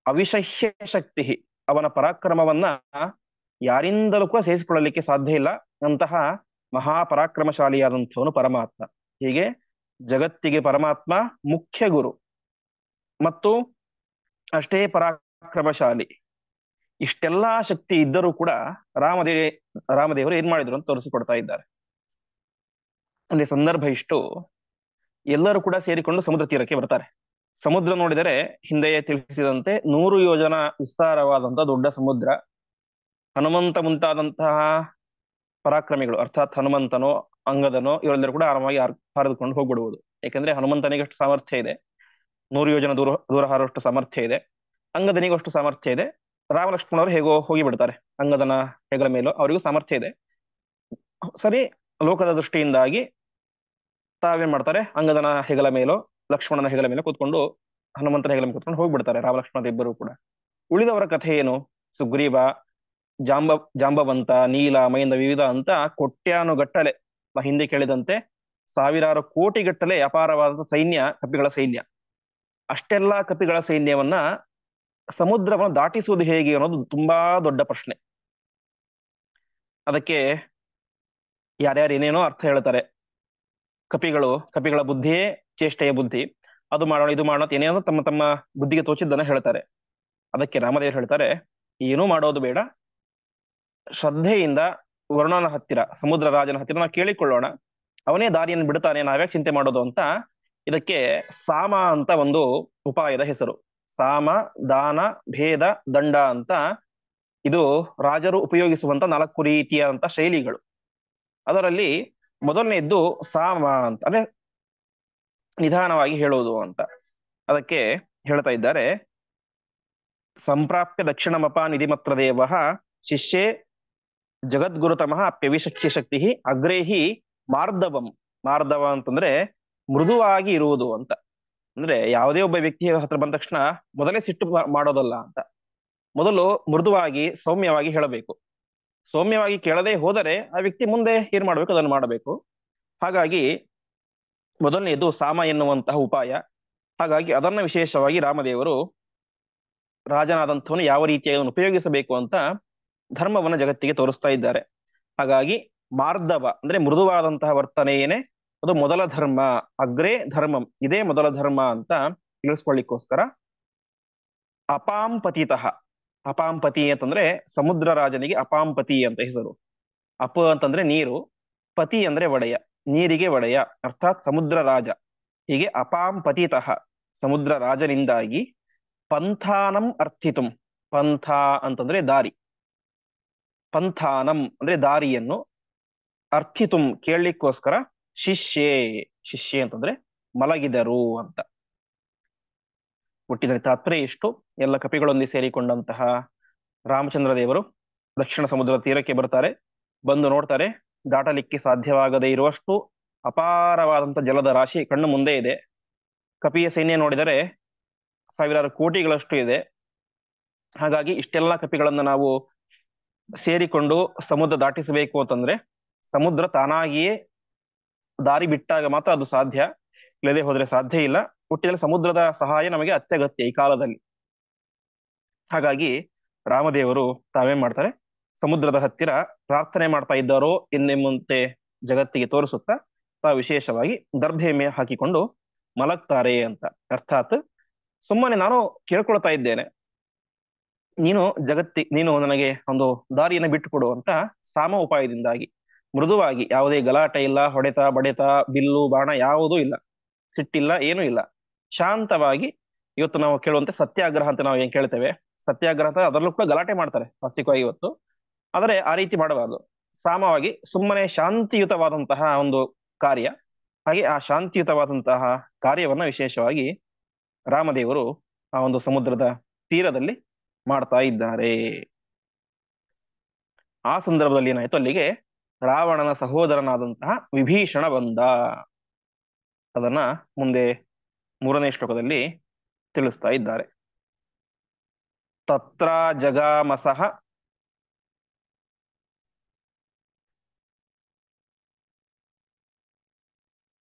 ಅವಿಷಹ್ಯ ಶಕ್ತಿ. ಅವನ ಪರಾಕ್ರಮವನ್ನ ಯಾರಿಂದಲೂ ಕೂಡ ಸೇರಿಸಿಕೊಳ್ಳಲಿಕ್ಕೆ ಸಾಧ್ಯ ಇಲ್ಲ. ಅಂತಹ ಮಹಾಪರಾಕ್ರಮಶಾಲಿಯಾದಂಥವನು ಪರಮಾತ್ಮ. ಹೀಗೆ ಜಗತ್ತಿಗೆ ಪರಮಾತ್ಮ ಮುಖ್ಯ ಗುರು ಮತ್ತು ಅಷ್ಟೇ ಪರಾಕ್ರಮಶಾಲಿ. ಇಷ್ಟೆಲ್ಲಾ ಶಕ್ತಿ ಇದ್ದರೂ ಕೂಡ ರಾಮದೇವರು ಏನ್ ಮಾಡಿದ್ರು ಅಂತ ತೋರಿಸಿಕೊಡ್ತಾ ಇದ್ದಾರೆ. ಅಲ್ಲಿ ಸಂದರ್ಭ ಇಷ್ಟು, ಎಲ್ಲರೂ ಕೂಡ ಸೇರಿಕೊಂಡು ಸಮುದ್ರ ತೀರಕ್ಕೆ ಬರ್ತಾರೆ. ಸಮುದ್ರ ನೋಡಿದರೆ ಹಿಂದೆಯೇ ತಿಳಿಸಿದಂತೆ 100 ಯೋಜನ ವಿಸ್ತಾರವಾದಂತಹ ದೊಡ್ಡ ಸಮುದ್ರ. ಹನುಮಂತ ಮುಂತಾದಂತಹ ಪರಾಕ್ರಮಿಗಳು ಅರ್ಥಾತ್ ಹನುಮಂತನೋ ಅಂಗದನೋ ಇವರೆಲ್ಲರೂ ಕೂಡ ಆರಾಮಾಗಿ ಹಾರಿದುಕೊಂಡು ಹೋಗ್ಬಿಡುವುದು. ಯಾಕಂದ್ರೆ ಹನುಮಂತನಿಗೆ ಅಷ್ಟು ಸಾಮರ್ಥ್ಯ ಇದೆ, 100 ಯೋಜನ ದೂರ ದೂರ ಹಾರುವಷ್ಟು ಸಾಮರ್ಥ್ಯ ಇದೆ. ಅಂಗದನಿಗೂ ಅಷ್ಟು ಸಾಮರ್ಥ್ಯ ಇದೆ. ರಾಮ ಲಕ್ಷ್ಮಣವರು ಹೇಗೋ ಹೋಗಿ ಬಿಡ್ತಾರೆ, ಅಂಗದನ ಹೆಗಲ ಮೇಲೋ ಅವರಿಗೂ ಸಾಮರ್ಥ್ಯ ಇದೆ. ಸರಿ, ಲೋಕದ ದೃಷ್ಟಿಯಿಂದಾಗಿ ತಾವೇನ್ ಮಾಡ್ತಾರೆ, ಅಂಗದನ ಹೆಗಲ ಮೇಲೋ ಲಕ್ಷ್ಮಣನ ಹೆಗಲ ಮೇಲೆ ಕೂತ್ಕೊಂಡು ಹನುಮಂತನ ಹೆಗಲ ಮೇಲೆ ಕೂತ್ಕೊಂಡು ಹೋಗ್ಬಿಡ್ತಾರೆ ರಾಮ ಲಕ್ಷ್ಮಣ ಇಬ್ಬರು ಕೂಡ. ಉಳಿದವರ ಕಥೆ ಏನು? ಸುಗ್ರೀವ, ಜಾಂಬವಂತ, ನೀಲ, ಮೈಂದ ವಿವಿಧ ಅಂತ ಕೊಟ್ಯಾನುಗಟ್ಟಲೆ, ಹಿಂದೆ ಕೇಳಿದಂತೆ ಸಾವಿರಾರು ಕೋಟಿಗಟ್ಟಲೆ ಅಪಾರವಾದ ಸೈನ್ಯ, ಕಪಿಗಳ ಸೈನ್ಯ. ಅಷ್ಟೆಲ್ಲಾ ಕಪಿಗಳ ಸೈನ್ಯವನ್ನ ಸಮುದ್ರವನ್ನು ದಾಟಿಸುವುದು ಹೇಗೆ ಅನ್ನೋದು ತುಂಬಾ ದೊಡ್ಡ ಪ್ರಶ್ನೆ. ಅದಕ್ಕೆ ಯಾರ್ಯಾರು ಏನೇನೋ ಅರ್ಥ ಹೇಳ್ತಾರೆ. ಕಪಿಗಳ ಬುದ್ಧಿಯೇ ಚೇಷ್ಟೆಯ ಬುದ್ಧಿ, ಅದು ಮಾಡೋಣ ಇದು ಮಾಡೋಣ ಏನೇನೋ ತಮ್ಮ ತಮ್ಮ ಬುದ್ಧಿಗೆ ತೋಚಿದ್ದನ್ನ ಹೇಳ್ತಾರೆ. ಅದಕ್ಕೆ ರಾಮದೇವರು ಹೇಳ್ತಾರೆ, ಏನೂ ಮಾಡೋದು ಬೇಡ, ಶ್ರದ್ಧೆಯಿಂದ ವರುಣನ ಹತ್ತಿರ, ಸಮುದ್ರ ರಾಜನ ಹತ್ತಿರ ನಾವು ಕೇಳಿಕೊಳ್ಳೋಣ, ಅವನೇ ದಾರಿಯನ್ನು ಬಿಡ್ತಾನೆ, ನಾವ್ಯಾಕೆ ಚಿಂತೆ ಮಾಡೋದು ಅಂತ. ಇದಕ್ಕೆ ಸಾಮ ಅಂತ ಒಂದು ಉಪಾಯದ ಹೆಸರು. ಸಾಮ, ದಾನ, ಭೇದ, ದಂಡ ಅಂತ ಇದು ರಾಜರು ಉಪಯೋಗಿಸುವಂತ 4 ರೀತಿಯಾದಂತ ಶೈಲಿಗಳು. ಅದರಲ್ಲಿ ಮೊದಲನೆಯದ್ದು ಸಾಮ ಅಂತ, ಅಂದ್ರೆ ನಿಧಾನವಾಗಿ ಹೇಳೋದು ಅಂತ. ಅದಕ್ಕೆ ಹೇಳ್ತಾ ಇದ್ದಾರೆ, ಸಂಪ್ರಾಪ್ಯ ದಕ್ಷಿಣಮಪ ನಿಧಿಮತ್ರ ದೇವ ಶಿಷ್ಯೇ ಜಗದ್ಗುರುತಮಃ ಅಪ್ಯವಿಶಕ್ತಿ ಶಕ್ತಿ ಅಗ್ರೇಹಿ ಮಾರ್ದವಂ. ಮಾರ್ದವ ಅಂತಂದ್ರೆ ಮೃದುವಾಗಿ ಇರುವುದು ಅಂತ. ಅಂದ್ರೆ ಯಾವುದೇ ಒಬ್ಬ ವ್ಯಕ್ತಿ ಹತ್ರ ಬಂದ ತಕ್ಷಣ ಮೊದಲೇ ಸಿಟ್ಟು ಮಾಡೋದಲ್ಲ ಅಂತ. ಮೊದಲು ಮೃದುವಾಗಿ ಸೌಮ್ಯವಾಗಿ ಹೇಳಬೇಕು. ಸೌಮ್ಯವಾಗಿ ಕೇಳದೆ ಹೋದರೆ ಆ ವ್ಯಕ್ತಿ ಮುಂದೆ ಏನ್ ಮಾಡ್ಬೇಕು ಅದನ್ನು ಮಾಡಬೇಕು. ಹಾಗಾಗಿ ಮೊದಲನೆಯದು ಸಾಮ ಎನ್ನುವಂತಹ ಉಪಾಯ. ಹಾಗಾಗಿ ಅದನ್ನ ವಿಶೇಷವಾಗಿ ರಾಮದೇವರು ರಾಜನಾದಂಥವನು ಯಾವ ರೀತಿಯಾಗಿ ಅದನ್ನು ಉಪಯೋಗಿಸಬೇಕು ಅಂತ ಧರ್ಮವನ್ನ ಜಗತ್ತಿಗೆ ತೋರಿಸ್ತಾ ಇದ್ದಾರೆ. ಹಾಗಾಗಿ ಮಾರ್ದವ ಅಂದ್ರೆ ಮೃದುವಾದಂತಹ ವರ್ತನೆಯೇನೆ ಅದು ಮೊದಲ ಧರ್ಮ. ಅಗ್ರೇ ಧರ್ಮಂ, ಇದೇ ಮೊದಲ ಧರ್ಮ ಅಂತ ತಿಳಿಸ್ಕೊಳ್ಳಿಕ್ಕೋಸ್ಕರ ಅಪಾಂಪತಿತಃ. ಅಪಾಂಪತಿ ಅಂತಂದ್ರೆ ಸಮುದ್ರ ರಾಜನಿಗೆ ಅಪಾಂಪತಿ ಅಂತ ಹೆಸರು. ಅಪ ಅಂತಂದ್ರೆ ನೀರು, ಪತಿ ಅಂದ್ರೆ ಒಡೆಯ, ನೀರಿಗೆ ಒಡೆಯ ಅರ್ಥಾತ್ ಸಮುದ್ರ ರಾಜ. ಹೀಗೆ ಅಪಾಂಪತಿತಃ ಸಮುದ್ರ ರಾಜನಿಂದಾಗಿ ಪಂಥಾನಂ ಅರ್ಥಿತುಂ. ಪಂಥ ಅಂತಂದ್ರೆ ದಾರಿ, ಪಂಥಾನಂ ಅಂದ್ರೆ ದಾರಿಯನ್ನು, ಅರ್ಥಿತುಂ ಕೇಳಲಿಕ್ಕೋಸ್ಕರ ಶಿಷ್ಯೆ. ಶಿಷ್ಯೆ ಅಂತಂದ್ರೆ ಮಲಗಿದರು ಅಂತ. ಹುಟ್ಟಿದ ತಾತ್ಪರ್ಯ ಇಷ್ಟು. ಎಲ್ಲ ಕಪಿಗಳೊಂದಿಗೆ ಸೇರಿಕೊಂಡಂತಹ ರಾಮಚಂದ್ರ ದೇವರು ದಕ್ಷಿಣ ಸಮುದ್ರದ ತೀರಕ್ಕೆ ಬರ್ತಾರೆ. ಬಂದು ನೋಡ್ತಾರೆ, ದಾಟಲಿಕ್ಕೆ ಸಾಧ್ಯವಾಗದೇ ಇರುವಷ್ಟು ಅಪಾರವಾದಂತ ಜಲದ ರಾಶಿ ಕಣ್ಣು ಮುಂದೆ ಇದೆ. ಕಪಿಯ ಸೈನ್ಯ ನೋಡಿದರೆ ಸಾವಿರಾರು ಕೋಟಿಗಳಷ್ಟು ಇದೆ. ಹಾಗಾಗಿ ಇಷ್ಟೆಲ್ಲ ಕಪಿಗಳನ್ನ ನಾವು ಸೇರಿಕೊಂಡು ಸಮುದ್ರ ದಾಟಿಸಬೇಕು ಅಂತಂದ್ರೆ ಸಮುದ್ರ ತಾನಾಗಿಯೇ ದಾರಿ ಬಿಟ್ಟಾಗ ಮಾತ್ರ ಅದು ಸಾಧ್ಯ, ಇಲ್ಲದೆ ಹೋದ್ರೆ ಸಾಧ್ಯ ಇಲ್ಲ. ಹುಟ್ಟಿದಲ್ಲಿ ಸಮುದ್ರದ ಸಹಾಯ ನಮಗೆ ಅತ್ಯಗತ್ಯ ಈ ಕಾಲದಲ್ಲಿ. ಹಾಗಾಗಿ ರಾಮದೇವರು ತಾವೇನ್ ಮಾಡ್ತಾರೆ, ಸಮುದ್ರದ ಹತ್ತಿರ ಪ್ರಾರ್ಥನೆ ಮಾಡ್ತಾ ಇದ್ದಾರೋ ಎನ್ನೆಂಬಂತೆ ಜಗತ್ತಿಗೆ ತೋರಿಸುತ್ತಾ ತಾವು ವಿಶೇಷವಾಗಿ ದರ್ಭೆ ಮೇಲೆ ಹಾಕಿಕೊಂಡು ಮಲಗ್ತಾರೆ ಅಂತ. ಅರ್ಥಾತ್ ಸುಮ್ಮನೆ ನಾನು ಕೇಳ್ಕೊಳ್ತಾ ಇದ್ದೇನೆ, ನೀನು ನನಗೆ ಒಂದು ದಾರಿಯನ್ನು ಬಿಟ್ಟುಕೊಡು ಅಂತ ಸಾಮ ಉಪಾಯದಿಂದಾಗಿ ಮೃದುವಾಗಿ, ಯಾವುದೇ ಗಲಾಟೆ ಇಲ್ಲ, ಹೊಡೆತ ಬಡೆತ ಬಿಲ್ಲು ಬಾಣ ಯಾವುದೂ ಇಲ್ಲ, ಸಿಟ್ಟಿಲ್ಲ, ಏನೂ ಇಲ್ಲ, ಶಾಂತವಾಗಿ. ಇವತ್ತು ನಾವು ಕೇಳುವಂತೆ ಸತ್ಯಾಗ್ರಹ ಅಂತ ನಾವು ಏನ್ ಕೇಳ್ತೇವೆ, ಸತ್ಯಾಗ್ರಹ ಅಂತ ಅದರಲ್ಲೂ ಕೂಡ ಗಲಾಟೆ ಮಾಡ್ತಾರೆ ವಾಸ್ತವಿಕವಾಗಿ ಇವತ್ತು. ಆದರೆ ಆ ರೀತಿ ಮಾಡಬಾರ್ದು. ಸಾಮವಾಗಿ ಸುಮ್ಮನೆ ಶಾಂತಿಯುತವಾದಂತಹ ಒಂದು ಕಾರ್ಯ. ಹಾಗೆ ಆ ಶಾಂತಿಯುತವಾದಂತಹ ಕಾರ್ಯವನ್ನ ವಿಶೇಷವಾಗಿ ರಾಮದೇವರು ಆ ಒಂದು ಸಮುದ್ರದ ತೀರದಲ್ಲಿ ಮಾಡ್ತಾ ಇದ್ದಾರೆ. ಆ ಸಂದರ್ಭದಲ್ಲಿ ಏನಾಯ್ತು, ಅಲ್ಲಿಗೆ ರಾವಣನ ಸಹೋದರನಾದಂತಹ ವಿಭೀಷಣ ಬಂದ. ಅದನ್ನ ಮುಂದೆ 3ನೇ ಶ್ಲೋಕದಲ್ಲಿ ತಿಳಿಸ್ತಾ ಇದ್ದಾರೆ. ತತ್ರ ಜಗಾಮಸಃ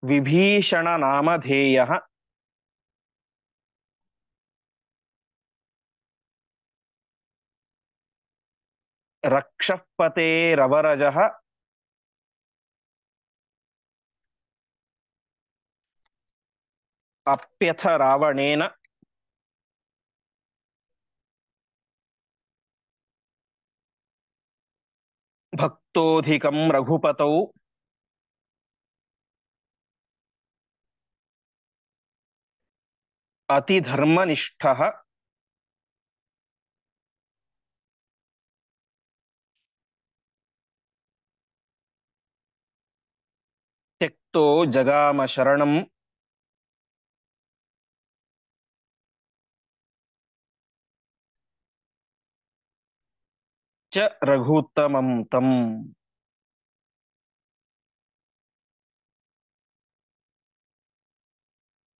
ವಿಭೀಷಣ ನಾಮಧೇಯ ರಕ್ಷಪತೇರವರಜಃ ಅಪ್ಯಥ ರಾವಣೇನ ಭಕ್ತೋಧಿಕಂ ರಘುಪತೌ ಅತಿಧರ್ಮನಿಷ್ಠಃ ತ್ಯಕ್ತೋ ಜಗಾಮ ಶರಣಂ ಚ ರಘುತ್ತಮಂ ತಂ.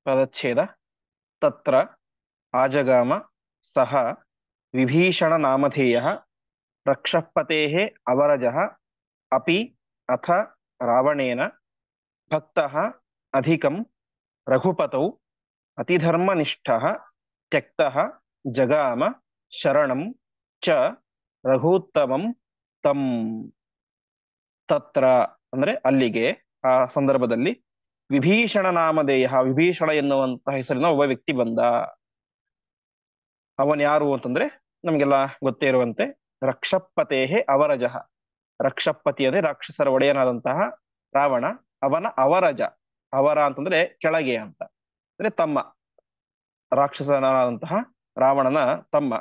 ಪದಚ್ಛೇದ. ತತ್ರ ಆಜಗಾಮ ಸಹ ವಿಭೀಷಣ ನಾಮಧೇಯ ರಕ್ಷಪತೇಃ ಅವರಜಃ ಅಪಿ ಅಥ ರಾವಣೇನ ಭಕ್ತಃ ಅಧಿಕಂ ರಘುಪತೌ ಅತಿಧರ್ಮನಿಷ್ಠಃ ತ್ಯಕ್ತಃ ಜಗಾಮ ಶರಣಂ ಚ ರಘುತ್ತಮಂ ತಂ. ತತ್ರ ಅಂದ್ರೆ ಅಲ್ಲಿಗೆ, ಆ ಸಂದರ್ಭದಲ್ಲಿ ವಿಭೀಷಣ ನಾಮಧೇಯ, ವಿಭೀಷಣ ಎನ್ನುವಂತಹ ಹೆಸರಿನ ಒಬ್ಬ ವ್ಯಕ್ತಿ ಬಂದ. ಅವನ್ ಯಾರು ಅಂತಂದ್ರೆ ನಮ್ಗೆಲ್ಲ ಗೊತ್ತೇ ಇರುವಂತೆ ರಕ್ಷಪತೇಃ ಅವರಜಃ. ರಕ್ಷಪತಿ ಅಂದ್ರೆ ರಾಕ್ಷಸರ ಒಡೆಯನಾದಂತಹ ರಾವಣ, ಅವನ ಅವರಜ. ಅವರ ಅಂತಂದ್ರೆ ಕೆಳಗೆ ಅಂತ, ಅಂದ್ರೆ ತಮ್ಮ, ರಾಕ್ಷಸನಾದಂತಹ ರಾವಣನ ತಮ್ಮ.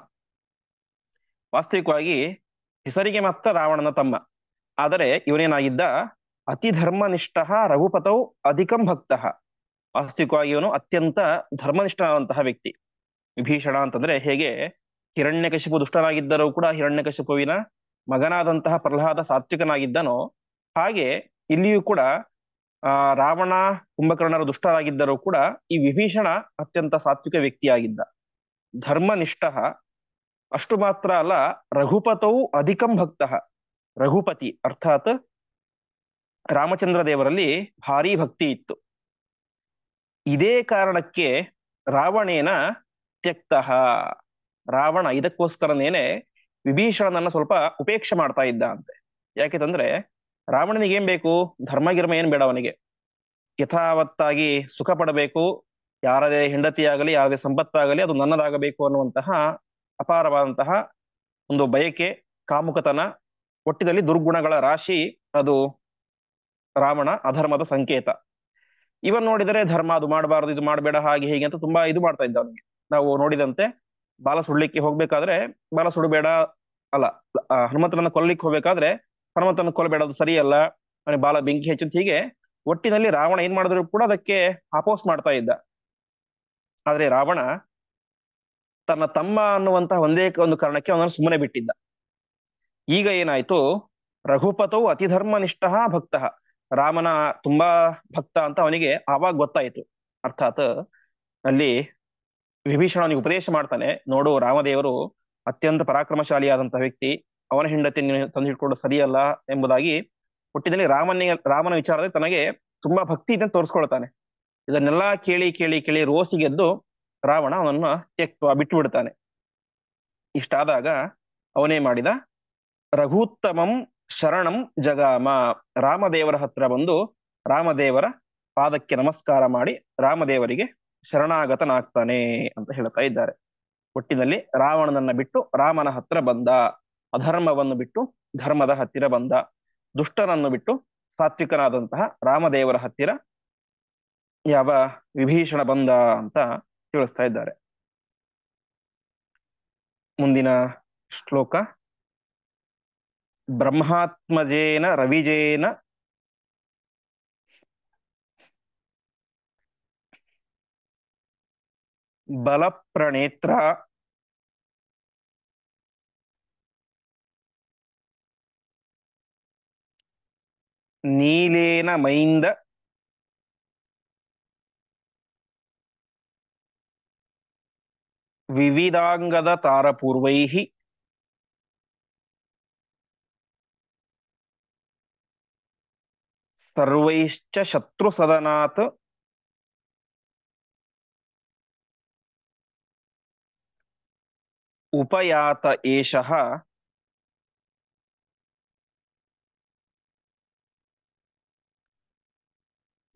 ವಾಸ್ತವಿಕವಾಗಿ ಹೆಸರಿಗೆ ಮಾತ್ರ ರಾವಣನ ತಮ್ಮ, ಆದರೆ ಇವನೇನಾಗಿದ್ದ ಅತಿ ಧರ್ಮನಿಷ್ಠ ರಘುಪತೌ ಅಧಿಕಂ ಭಕ್ತಃ. ವಾಸ್ತವಿಕವಾಗಿ ಇವನು ಅತ್ಯಂತ ಧರ್ಮನಿಷ್ಠನಾದಂತಹ ವ್ಯಕ್ತಿ. ವಿಭೀಷಣ ಅಂತಂದ್ರೆ ಹೇಗೆ ಹಿರಣ್ಯಕಶಿಪು ದುಷ್ಟನಾಗಿದ್ದರೂ ಕೂಡ ಹಿರಣ್ಯಕಶಿಪುವಿನ ಮಗನಾದಂತಹ ಪ್ರಹ್ಲಾದ ಸಾತ್ವಿಕನಾಗಿದ್ದನೋ ಹಾಗೆ ಇಲ್ಲಿಯೂ ಕೂಡ ರಾವಣ ಕುಂಭಕರ್ಣರು ದುಷ್ಟರಾಗಿದ್ದರೂ ಕೂಡ ಈ ವಿಭೀಷಣ ಅತ್ಯಂತ ಸಾತ್ವಿಕ ವ್ಯಕ್ತಿಯಾಗಿದ್ದ, ಧರ್ಮನಿಷ್ಠ. ಅಷ್ಟು ಮಾತ್ರ ಅಲ್ಲ, ರಘುಪತೌ ಅಧಿಕಂ ಭಕ್ತ. ರಘುಪತಿ ಅರ್ಥಾತ್ ರಾಮಚಂದ್ರ ದೇವರಲ್ಲಿ ಭಾರೀ ಭಕ್ತಿ ಇತ್ತು. ಇದೇ ಕಾರಣಕ್ಕೆ ರಾವಣೇನ ತ್ಯಕ್ತ. ರಾವಣ ಇದಕ್ಕೋಸ್ಕರನೇನೆ ವಿಭೀಷಣನನ್ನ ಸ್ವಲ್ಪ ಉಪೇಕ್ಷೆ ಮಾಡ್ತಾ ಇದ್ದ ಅಂತೆ. ಯಾಕೆಂತಂದ್ರೆ ರಾವಣನಿಗೆ ಏನ್ ಬೇಕು? ಧರ್ಮಗಿರ್ಮ ಏನ್ ಬೇಡ ಅವನಿಗೆ. ಯಥಾವತ್ತಾಗಿ ಸುಖ ಪಡಬೇಕು, ಯಾರದೇ ಹೆಂಡತಿಯಾಗಲಿ ಯಾರದೇ ಸಂಪತ್ತಾಗಲಿ ಅದು ನನ್ನದಾಗಬೇಕು ಅನ್ನುವಂತಹ ಅಪಾರವಾದಂತಹ ಒಂದು ಬಯಕೆ, ಕಾಮುಕತನ, ಒಟ್ಟಿನಲ್ಲಿ ದುರ್ಗುಣಗಳ ರಾಶಿ ಅದು ರಾವಣ ಅಧರ್ಮದ ಸಂಕೇತ. ಇವನ್ ನೋಡಿದರೆ ಧರ್ಮ ಅದು ಮಾಡಬಾರದು, ಇದು ಮಾಡಬೇಡ, ಹಾಗೆ ಹೀಗೆ ಅಂತ ತುಂಬಾ ಇದು ಮಾಡ್ತಾ ಇದ್ದ ಅವನಿಗೆ. ನಾವು ನೋಡಿದಂತೆ ಬಾಲ ಸುಡ್ಲಿಕ್ಕೆ ಹೋಗ್ಬೇಕಾದ್ರೆ ಬಾಲ ಸುಡಬೇಡ ಅಲ್ಲ, ಹನುಮಂತನನ್ನ ಕೊಲ್ಲಿಕ್ಕೆ ಹೋಗ್ಬೇಕಾದ್ರೆ ಹನುಮಂತನ ಕೊಲ್ಲಬೇಡ, ಅದು ಸರಿಯಲ್ಲ, ಅವನಿಗೆ ಬಾಲ ಬೆಂಕಿ ಹೆಚ್ಚುತ್ತ, ಹೀಗೆ ಒಟ್ಟಿನಲ್ಲಿ ರಾವಣ ಏನ್ ಮಾಡಿದ್ರು ಕೂಡ ಅದಕ್ಕೆ ಅಪೋಸ್ ಮಾಡ್ತಾ ಇದ್ದ. ಆದ್ರೆ ರಾವಣ ತನ್ನ ತಮ್ಮ ಅನ್ನುವಂತಹ ಒಂದೇ ಒಂದು ಕಾರಣಕ್ಕೆ ಅವನನ್ನು ಸುಮ್ಮನೆ ಬಿಟ್ಟಿದ್ದ. ಈಗ ಏನಾಯ್ತು? ರಘುಪತೌ ಅತಿಧರ್ಮನಿಷ್ಠ ಭಕ್ತ. ರಾಮನ ತುಂಬಾ ಭಕ್ತ ಅಂತ ಅವನಿಗೆ ಆವಾಗ ಗೊತ್ತಾಯಿತು. ಅರ್ಥಾತ್ ಅಲ್ಲಿ ವಿಭೀಷಣನಿಗೆ ಉಪದೇಶ ಮಾಡ್ತಾನೆ, ನೋಡು ರಾಮದೇವರು ಅತ್ಯಂತ ಪರಾಕ್ರಮಶಾಲಿಯಾದಂತಹ ವ್ಯಕ್ತಿ, ಅವನ ಹೆಂಡತಿಯನ್ನು ತಂದು ಹಿಡ್ಕೊಂಡು ಸರಿಯಲ್ಲ ಎಂಬುದಾಗಿ ಹುಟ್ಟಿದಲ್ಲಿ ರಾಮನ ವಿಚಾರದಲ್ಲಿ ತನಗೆ ತುಂಬಾ ಭಕ್ತಿ ಇದೆ ತೋರಿಸ್ಕೊಳ್ತಾನೆ. ಇದನ್ನೆಲ್ಲ ಕೇಳಿ ಕೇಳಿ ಕೇಳಿ ರೋಸಿಗೆದ್ದು ರಾವಣ ಅವನನ್ನ ಬಿಟ್ಟು ಬಿಡ್ತಾನೆ. ಇಷ್ಟಾದಾಗ ಅವನೇ ಮಾಡಿದ, ರಘುತ್ತಮಂ ಶರಣಂ ಜಗಾಮ. ರಾಮದೇವರ ಹತ್ರ ಬಂದು ರಾಮದೇವರ ಪಾದಕ್ಕೆ ನಮಸ್ಕಾರ ಮಾಡಿ ರಾಮದೇವರಿಗೆ ಶರಣಾಗತನಾಗ್ತಾನೆ ಅಂತ ಹೇಳ್ತಾ ಇದ್ದಾರೆ. ಒಟ್ಟಿನಲ್ಲಿ ರಾವಣನನ್ನ ಬಿಟ್ಟು ರಾಮನ ಹತ್ರ ಬಂದ, ಅಧರ್ಮವನ್ನು ಬಿಟ್ಟು ಧರ್ಮದ ಹತ್ತಿರ ಬಂದ, ದುಷ್ಟನನ್ನು ಬಿಟ್ಟು ಸಾತ್ವಿಕನಾದಂತಹ ರಾಮದೇವರ ಹತ್ತಿರ ಯಾವ ವಿಭೀಷಣ ಬಂದ ಅಂತ ತಿಳಿಸ್ತಾ ಇದ್ದಾರೆ. ಮುಂದಿನ ಶ್ಲೋಕ, ಬ್ರಹ್ಮಾತ್ಮಜೇನ ರವಿಜೇನ ಬಲಪ್ರಣೇತ್ರ ನೀಲೇನ ಮೈಂದ ವಿವಿಧಾಂಗದ ತಾರಪೂರ್ವೈಃ ಸರ್ವೈಶ್ಚ ಶತ್ರು ಸದನಾತ್ ಉಪಯಾತ ಏಷಃ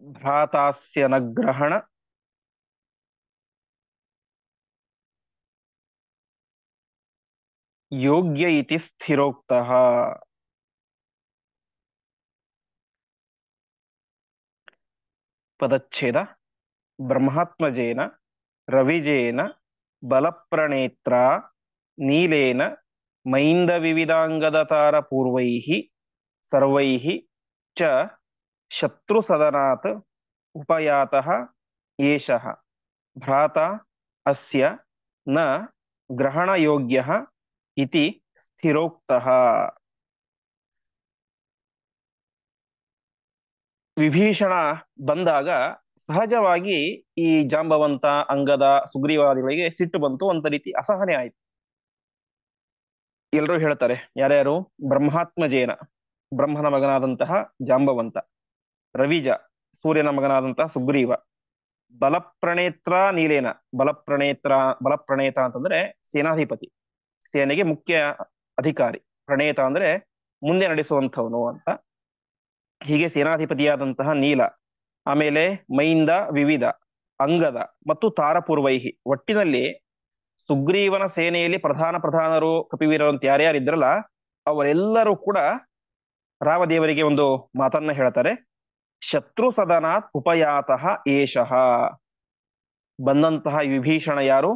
ಭ್ರಾತಾಸ್ಯ ನಗ್ರಹಣ ಯೋಗ್ಯ ಇತಿ ಸ್ಥಿರೋಕ್ತಃ. ಪದಚ್ಛೇದ, ಬ್ರಹ್ಮಾತ್ಮಜೇನ ರವಿಜೇನ ಬಲಪ್ರಣೇತ್ರ ನೀಲೇನ ಮೈಂದ ವಿವಿಧಾಂಗದ ತಾರ ಪೂರ್ವೈಃ ಸರ್ವೈಃ ಚ ಶತ್ರು ಸದನಾತ್ ಉಪಯಾತಃ ಏಷಃ ಭ್ರಾತಾ ಅಸ್ಯ ನ ಗ್ರಹಣಯೋಗ್ಯಃ ಇತಿ ಸ್ಥಿರೋಕ್ತಃ. ವಿಭೀಷಣ ಬಂದಾಗ ಸಹಜವಾಗಿ ಈ ಜಾಂಬವಂತ, ಅಂಗದ, ಸುಗ್ರೀವಾದಿಗಳಿಗೆ ಸಿಟ್ಟು ಬಂತು, ಒಂದು ರೀತಿ ಅಸಹನೆ ಆಯ್ತು. ಎಲ್ಲರೂ ಹೇಳ್ತಾರೆ, ಯಾರ್ಯಾರು? ಬ್ರಹ್ಮಾತ್ಮಜೇನ, ಬ್ರಹ್ಮನ ಮಗನಾದಂತಹ ಜಾಂಬವಂತ, ರವಿಜ, ಸೂರ್ಯನ ಮಗನಾದಂತಹ ಸುಗ್ರೀವ, ಬಲಪ್ರಣೇತ್ರ ನೀಲೇನ. ಬಲಪ್ರಣೇತ ಅಂತಂದ್ರೆ ಸೇನಾಧಿಪತಿ, ಸೇನೆಗೆ ಮುಖ್ಯ ಅಧಿಕಾರಿ. ಪ್ರಣೇತ ಅಂದ್ರೆ ಮುಂದೆ ನಡೆಸುವಂಥವನು ಅಂತ. ಹೀಗೆ ಸೇನಾಧಿಪತಿಯಾದಂತಹ ನೀಲ, ಆಮೇಲೆ ಮೈಂದ ವಿವಿಧ, ಅಂಗದ ಮತ್ತು ತಾರಪೂರ್ವೈಹಿ. ಒಟ್ಟಿನಲ್ಲಿ ಸುಗ್ರೀವನ ಸೇನೆಯಲ್ಲಿ ಪ್ರಧಾನರು ಕಪಿವೀರರು ಅಂತ ಯಾರ್ಯಾರಿದ್ರಲ್ಲ ಅವರೆಲ್ಲರೂ ಕೂಡ ರಾಮದೇವರಿಗೆ ಒಂದು ಮಾತನ್ನ ಹೇಳ್ತಾರೆ, ಶತ್ರು ಸದನಾತ್ ಉಪಯಾತಃ ಏಷಃ. ಬಂದಂತಹ ವಿಭೀಷಣ ಯಾರು?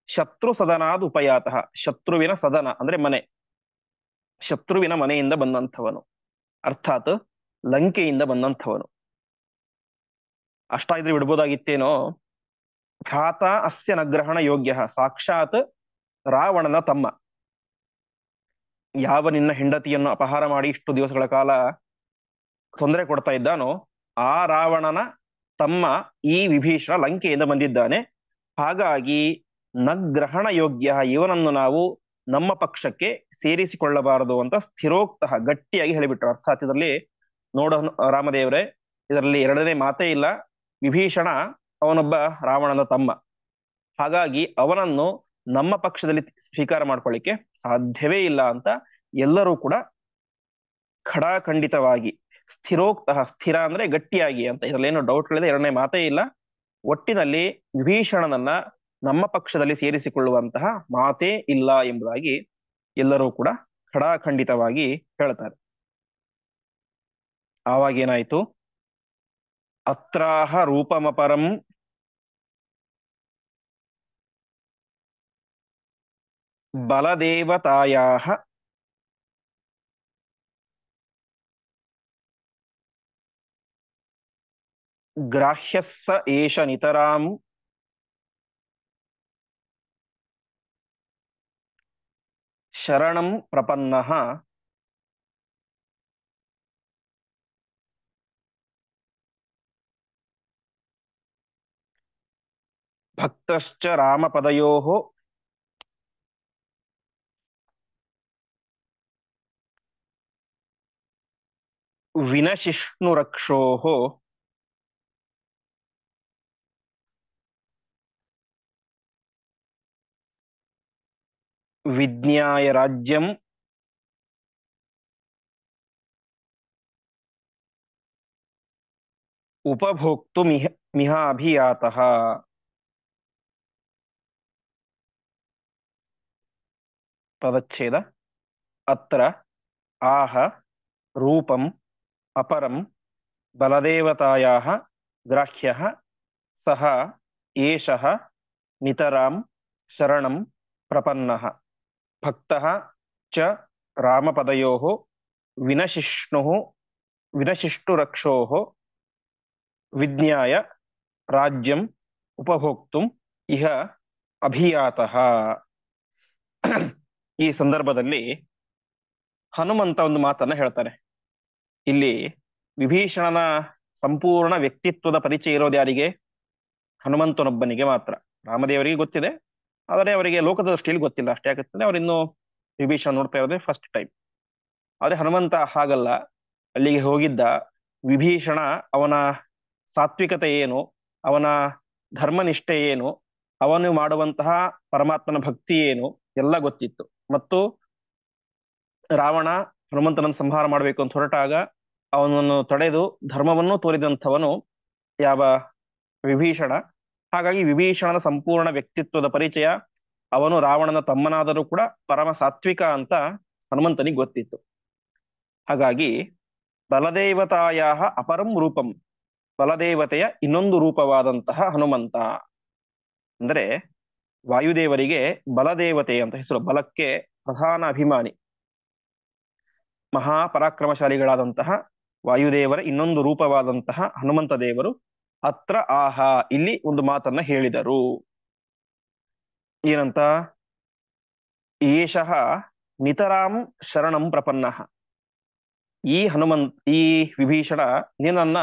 ಶತ್ರು ಸದನಾದ್ ಉಪಯಾತಃ, ಶತ್ರುವಿನ ಸದನ ಅಂದ್ರೆ ಮನೆ, ಶತ್ರುವಿನ ಮನೆಯಿಂದ ಬಂದಂಥವನು, ಅರ್ಥಾತ್ ಲಂಕೆಯಿಂದ ಬಂದಂಥವನು. ಅಷ್ಟಾದ್ರೆ ಬಿಡ್ಬೋದಾಗಿತ್ತೇನೋ. ಭ್ರಾತ ಅಸ್ಯ ನಗ್ರಹಣ ಯೋಗ್ಯ, ಸಾಕ್ಷಾತ್ ರಾವಣನ ತಮ್ಮ. ಯಾವ ನಿನ್ನ ಹೆಂಡತಿಯನ್ನು ಅಪಹಾರ ಮಾಡಿ ಇಷ್ಟು ದಿವಸಗಳ ಕಾಲ ತೊಂದರೆ ಕೊಡ್ತಾ ಇದ್ದಾನೋ ಆ ರಾವಣನ ತಮ್ಮ ಈ ವಿಭೀಷಣ ಲಂಕೆಯಿಂದ ಬಂದಿದ್ದಾನೆ. ಹಾಗಾಗಿ ನಗ್ರಹಣ ಯೋಗ್ಯ, ಇವನನ್ನು ನಾವು ನಮ್ಮ ಪಕ್ಷಕ್ಕೆ ಸೇರಿಸಿಕೊಳ್ಳಬಾರದು ಅಂತ ಸ್ಥಿರೋಕ್ತ ಗಟ್ಟಿಯಾಗಿ ಹೇಳಿಬಿಟ್ರು. ಅರ್ಥಾತ್ ಇದರಲ್ಲಿ ನೋಡ ರಾಮದೇವರೇ, ಇದರಲ್ಲಿ ಎರಡನೇ ಮಾತೇ ಇಲ್ಲ. ವಿಭೀಷಣ ಅವನೊಬ್ಬ ರಾವಣನ ತಮ್ಮ, ಹಾಗಾಗಿ ಅವನನ್ನು ನಮ್ಮ ಪಕ್ಷದಲ್ಲಿ ಸ್ವೀಕಾರ ಮಾಡ್ಕೊಳ್ಳಿಕ್ಕೆ ಸಾಧ್ಯವೇ ಇಲ್ಲ ಅಂತ ಎಲ್ಲರೂ ಕೂಡ ಖಡಾಖಂಡಿತವಾಗಿ ಸ್ಥಿರೋಕ್ತ, ಸ್ಥಿರ ಅಂದ್ರೆ ಗಟ್ಟಿಯಾಗಿ ಅಂತ, ಇದರಲ್ಲೇನು ಡೌಟ್ಗಳಿದೆ, ಎರಡನೇ ಮಾತೇ ಇಲ್ಲ. ಒಟ್ಟಿನಲ್ಲಿ ವಿಭೀಷಣನನ್ನ ನಮ್ಮ ಪಕ್ಷದಲ್ಲಿ ಸೇರಿಸಿಕೊಳ್ಳುವಂತಹ ಮಾತೇ ಇಲ್ಲ ಎಂಬುದಾಗಿ ಎಲ್ಲರೂ ಕೂಡ ಖಡಾಖಂಡಿತವಾಗಿ ಹೇಳ್ತಾರೆ. ಆವಾಗೇನಾಯ್ತು? ಅತ್ರಾಹ ರೂಪಮಪರಂ ಬಲದೇವತಾಯಾಹ ಗ್ರಾಹ್ಯಸ್ಸ ಏಷ ನಿತರಾಂ ಶರಣಂ ಪ್ರಪನ್ನಃ ಭಕ್ತಶ್ಚ ರಾಮಪದಯೋಃ ವಿನಶಿಷ್ಣುರಕ್ಷೋಃ ವಿಜ್ಞಾಯ ರಾಜ್ಯಂ ಉಪಭೋಕ್ತು ಮಿಹಾಭಿಯಾತಃ. ಪದಚ್ಛೇದ. ಅತ್ರ ಆಹ ರೂಪಂ ಅಪರಂ ಬಲದೇವತಾಯಾಃ ಗ್ರಾಹ್ಯಃ ಸಹ ಏಷಃ ನಿತರಾಂ ಶರಣಂ ಪ್ರಪನ್ನಃ ಭಕ್ತಃ ಚ ರಾಮಪದಯೋಃ ವಿನಶಿಷ್ಟುರಕ್ಷೋಃ ವಿಜ್ಞಾಯ ರಾಜ್ಯಂ ಉಪಭೋಕ್ತುಂ ಇಹ ಅಭಿಯಾತಃ. ಈ ಸಂದರ್ಭದಲ್ಲಿ ಹನುಮಂತ ಒಂದು ಮಾತನ್ನ ಹೇಳ್ತಾನೆ. ಇಲ್ಲಿ ವಿಭೀಷಣನ ಸಂಪೂರ್ಣ ವ್ಯಕ್ತಿತ್ವದ ಪರಿಚಯ ಇರೋದು ಯಾರಿಗೆ? ಹನುಮಂತನೊಬ್ಬನಿಗೆ ಮಾತ್ರ. ರಾಮದೇವರಿಗೆ ಗೊತ್ತಿದೆ, ಆದರೆ ಅವರಿಗೆ ಲೋಕದ ದೃಷ್ಟಿಯಲ್ಲಿ ಗೊತ್ತಿಲ್ಲ ಅಷ್ಟೇ. ಯಾಕಂತಂದ್ರೆ ಅವರಿನ್ನು ವಿಭೀಷಣ ನೋಡ್ತಾ ಇರೋದೇ ಫಸ್ಟ್ ಟೈಮ್. ಆದ್ರೆ ಹನುಮಂತ ಹಾಗಲ್ಲ. ಅಲ್ಲಿಗೆ ಹೋಗಿದ್ದ ವಿಭೀಷಣ, ಅವನ ಸಾತ್ವಿಕತೆ ಏನು, ಅವನ ಧರ್ಮನಿಷ್ಠೆ ಏನು, ಅವನು ಮಾಡುವಂತಹ ಪರಮಾತ್ಮನ ಭಕ್ತಿ ಏನು ಎಲ್ಲ ಗೊತ್ತಿತ್ತು. ಮತ್ತು ರಾವಣ ಹನುಮಂತನನ್ನು ಸಂಹಾರ ಮಾಡಬೇಕು ಅಂತ ಹೊರಟಾಗ ಅವನನ್ನು ತಡೆದು ಧರ್ಮವನ್ನು ತೋರಿದಂಥವನು ಯಾವ? ವಿಭೀಷಣ. ಹಾಗಾಗಿ ವಿಭೀಷಣನ ಸಂಪೂರ್ಣ ವ್ಯಕ್ತಿತ್ವದ ಪರಿಚಯ, ಅವನು ರಾವಣನ ತಮ್ಮನಾದರೂ ಕೂಡ ಪರಮ ಸಾತ್ವಿಕ ಅಂತ ಹನುಮಂತನಿಗೆ ಗೊತ್ತಿತ್ತು. ಹಾಗಾಗಿ ಬಲದೇವತಾಯ ಅಪರಂ ರೂಪಂ, ಬಲದೇವತೆಯ ಇನ್ನೊಂದು ರೂಪವಾದಂತಹ ಹನುಮಂತ ಅಂದ್ರೆ ವಾಯುದೇವರಿಗೆ ಬಲದೇವತೆ ಅಂತ ಹೆಸರು. ಬಲಕ್ಕೆ ಪ್ರಧಾನ ಅಭಿಮಾನಿ, ಮಹಾಪರಾಕ್ರಮಶಾಲಿಗಳಾದಂತಹ ವಾಯುದೇವರ ಇನ್ನೊಂದು ರೂಪವಾದಂತಹ ಹನುಮಂತ ದೇವರು ಅತ್ರ ಆಹ ಇಲ್ಲಿ ಒಂದು ಮಾತನ್ನ ಹೇಳಿದರು. ಏನಂತ? ಏಷಃ ನಿತರಾಂ ಶರಣಂ ಪ್ರಪನ್ನಃ. ಈ ವಿಭೀಷಣ ನಿನ್ನನ್ನ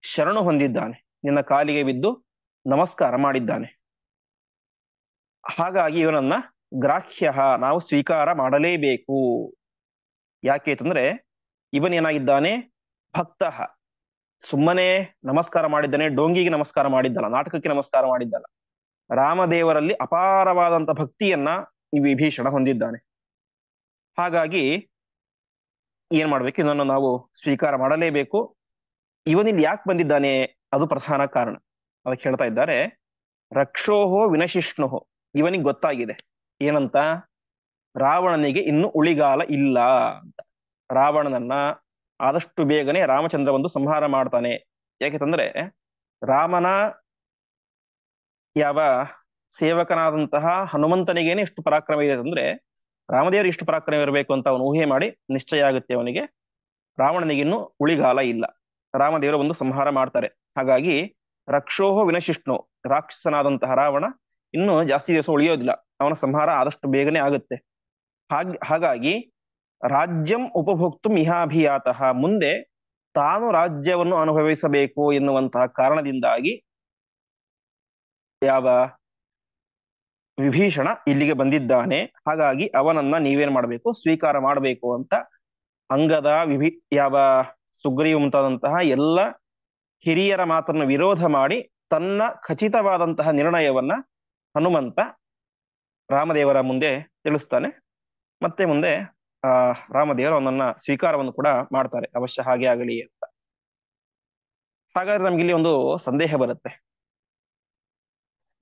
ಶರಣು ಹೊಂದಿದ್ದಾನೆ, ನಿನ್ನ ಕಾಲಿಗೆ ಬಿದ್ದು ನಮಸ್ಕಾರ ಮಾಡಿದ್ದಾನೆ. ಹಾಗಾಗಿ ಇವನನ್ನ ಗ್ರಾಹ್ಯ, ನಾವು ಸ್ವೀಕಾರ ಮಾಡಲೇಬೇಕು. ಯಾಕೆ ಅಂತಂದ್ರೆ ಇವನೇನಾಗಿದ್ದಾನೆ? ಭಕ್ತ. ಸುಮ್ಮನೆ ನಮಸ್ಕಾರ ಮಾಡಿದ್ದಾನೆ, ಡೋಂಗಿಗೆ ನಮಸ್ಕಾರ ಮಾಡಿದ್ದಲ್ಲ, ನಾಟಕಕ್ಕೆ ನಮಸ್ಕಾರ ಮಾಡಿದ್ದಲ್ಲ. ರಾಮದೇವರಲ್ಲಿ ಅಪಾರವಾದಂತ ಭಕ್ತಿಯನ್ನ ಈ ವಿಭೀಷಣ ಹೊಂದಿದ್ದಾನೆ. ಹಾಗಾಗಿ ಏನ್ ಮಾಡ್ಬೇಕು? ಇದನ್ನು ನಾವು ಸ್ವೀಕಾರ ಮಾಡಲೇಬೇಕು. ಇವನಿಲ್ಲಿ ಯಾಕೆ ಬಂದಿದ್ದಾನೆ ಅದು ಪ್ರಧಾನ ಕಾರಣ. ಅದಕ್ಕೆ ಹೇಳ್ತಾ ಇದ್ದಾರೆ, ರಕ್ಷೋಹೋ ವಿನಶಿಷ್ಣುಹೋ. ಇವನಿಗೆ ಗೊತ್ತಾಗಿದೆ ಏನಂತ? ರಾವಣನಿಗೆ ಇನ್ನು ಉಳಿಗಾಲ ಇಲ್ಲ ಅಂತ. ರಾವಣನನ್ನ ಆದಷ್ಟು ಬೇಗನೆ ರಾಮಚಂದ್ರ ಒಂದು ಸಂಹಾರ ಮಾಡ್ತಾನೆ. ಯಾಕೆಂತಂದ್ರೆ ರಾಮನ ಯಾವ ಸೇವಕನಾದಂತಹ ಹನುಮಂತನಿಗೇನೆ ಇಷ್ಟು ಪರಾಕ್ರಮ ಇದೆ ಅಂದ್ರೆ ರಾಮದೇವರು ಇಷ್ಟು ಪರಾಕ್ರಮ ಇರಬೇಕು ಅಂತ ಅವನು ಊಹೆ ಮಾಡಿ ನಿಶ್ಚಯ ಆಗುತ್ತೆ ಅವನಿಗೆ. ರಾವಣನಿಗಿನ್ನು ಉಳಿಗಾಲ ಇಲ್ಲ, ರಾಮದೇವರು ಒಂದು ಸಂಹಾರ ಮಾಡ್ತಾರೆ. ಹಾಗಾಗಿ ರಕ್ಷೋಹೋ ವಿನಶಿಷ್ಣು, ರಾಕ್ಷಸನಾದಂತಹ ರಾವಣ ಇನ್ನು ಜಾಸ್ತಿ ದಿವಸ ಉಳಿಯೋದಿಲ್ಲ, ಅವನ ಸಂಹಾರ ಆದಷ್ಟು ಬೇಗನೆ ಆಗುತ್ತೆ. ಹಾಗಾಗಿ ರಾಜ್ಯಂ ಉಪಭೋಕ್ತು ಇಹಾಭಿಯಾತಃ, ಮುಂದೆ ತಾನು ರಾಜ್ಯವನ್ನು ಅನುಭವಿಸಬೇಕು ಎನ್ನುವಂತಹ ಕಾರಣದಿಂದಾಗಿ ಯಾವ ವಿಭೀಷಣ ಇಲ್ಲಿಗೆ ಬಂದಿದ್ದಾನೆ. ಹಾಗಾಗಿ ಅವನನ್ನ ನೀವೇನ್ ಮಾಡಬೇಕು, ಸ್ವೀಕಾರ ಮಾಡಬೇಕು ಅಂತ ಅಂಗದ ಯಾವ ಸುಗ್ರೀವ ಮುಂತಾದಂತಹ ಎಲ್ಲ ಹಿರಿಯರ ಮಾತನ್ನು ವಿರೋಧ ಮಾಡಿ ತನ್ನ ಖಚಿತವಾದಂತಹ ನಿರ್ಣಯವನ್ನ ಹನುಮಂತ ರಾಮದೇವರ ಮುಂದೆ ತಿಳಿಸ್ತಾನೆ. ಮತ್ತೆ ಮುಂದೆ ರಾಮದೇವರು ಅವನನ್ನ ಸ್ವೀಕಾರವನ್ನು ಕೂಡ ಮಾಡ್ತಾರೆ, ಅವಶ್ಯ ಹಾಗೆ ಆಗಲಿ ಅಂತ. ಹಾಗಾದ್ರೆ ನಮ್ಗೆ ಇಲ್ಲಿ ಒಂದು ಸಂದೇಹ ಬರುತ್ತೆ,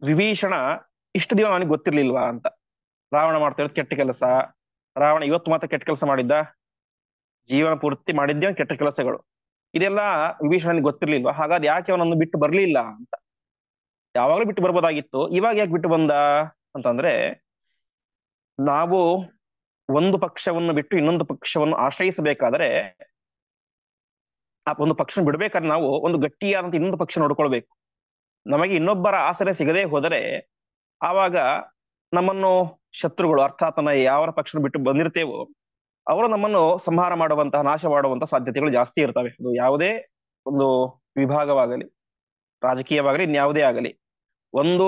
ವಿಭೀಷಣ ಇಷ್ಟು ದಿನ ನನಗೆ ಗೊತ್ತಿರ್ಲಿಲ್ವಾ ಅಂತ. ರಾವಣ ಮಾಡ್ತಾ ಇರೋದು ಕೆಟ್ಟ ಕೆಲಸ, ರಾವಣ ಇವತ್ತು ಮಾತ್ರ ಕೆಟ್ಟ ಕೆಲಸ ಮಾಡಿದ್ದ, ಜೀವನ ಪೂರ್ತಿ ಮಾಡಿದ್ದೇ ಕೆಟ್ಟ ಕೆಲಸಗಳು, ಇದೆಲ್ಲ ವಿಭೀಷಣನಿಗೆ ಗೊತ್ತಿರ್ಲಿಲ್ವಾ? ಹಾಗಾದ್ರೆ ಯಾಕೆ ಅವನನ್ನು ಬಿಟ್ಟು ಬರ್ಲಿಲ್ಲ ಅಂತ. ಯಾವಾಗ್ಲೂ ಬಿಟ್ಟು ಬರ್ಬೋದಾಗಿತ್ತು, ಇವಾಗ ಯಾಕೆ ಬಿಟ್ಟು ಬಂದ ಅಂತಂದ್ರೆ, ನಾವು ಒಂದು ಪಕ್ಷವನ್ನು ಬಿಟ್ಟು ಇನ್ನೊಂದು ಪಕ್ಷವನ್ನು ಆಶ್ರಯಿಸಬೇಕಾದ್ರೆ, ಆ ಒಂದು ಪಕ್ಷ ಬಿಡ್ಬೇಕಾದ್ರೆ ನಾವು ಒಂದು ಗಟ್ಟಿಯಾದಂತ ಇನ್ನೊಂದು ಪಕ್ಷ ನೋಡ್ಕೊಳ್ಬೇಕು. ನಮಗೆ ಇನ್ನೊಬ್ಬರ ಆಸರೆ ಸಿಗದೆ ಹೋದರೆ ಆವಾಗ ನಮ್ಮನ್ನು ಶತ್ರುಗಳು, ಅರ್ಥಾತ್ ಯಾವ ಪಕ್ಷ ಬಿಟ್ಟು ಬಂದಿರ್ತೇವೋ ಅವರು ನಮ್ಮನ್ನು ಸಂಹಾರ ಮಾಡುವಂತಹ, ನಾಶ ಮಾಡುವಂತಹ ಸಾಧ್ಯತೆಗಳು ಜಾಸ್ತಿ ಇರ್ತವೆ. ಅದು ಯಾವುದೇ ಒಂದು ವಿಭಾಗವಾಗಲಿ, ರಾಜಕೀಯವಾಗಲಿ, ಇನ್ಯಾವುದೇ ಆಗಲಿ, ಒಂದು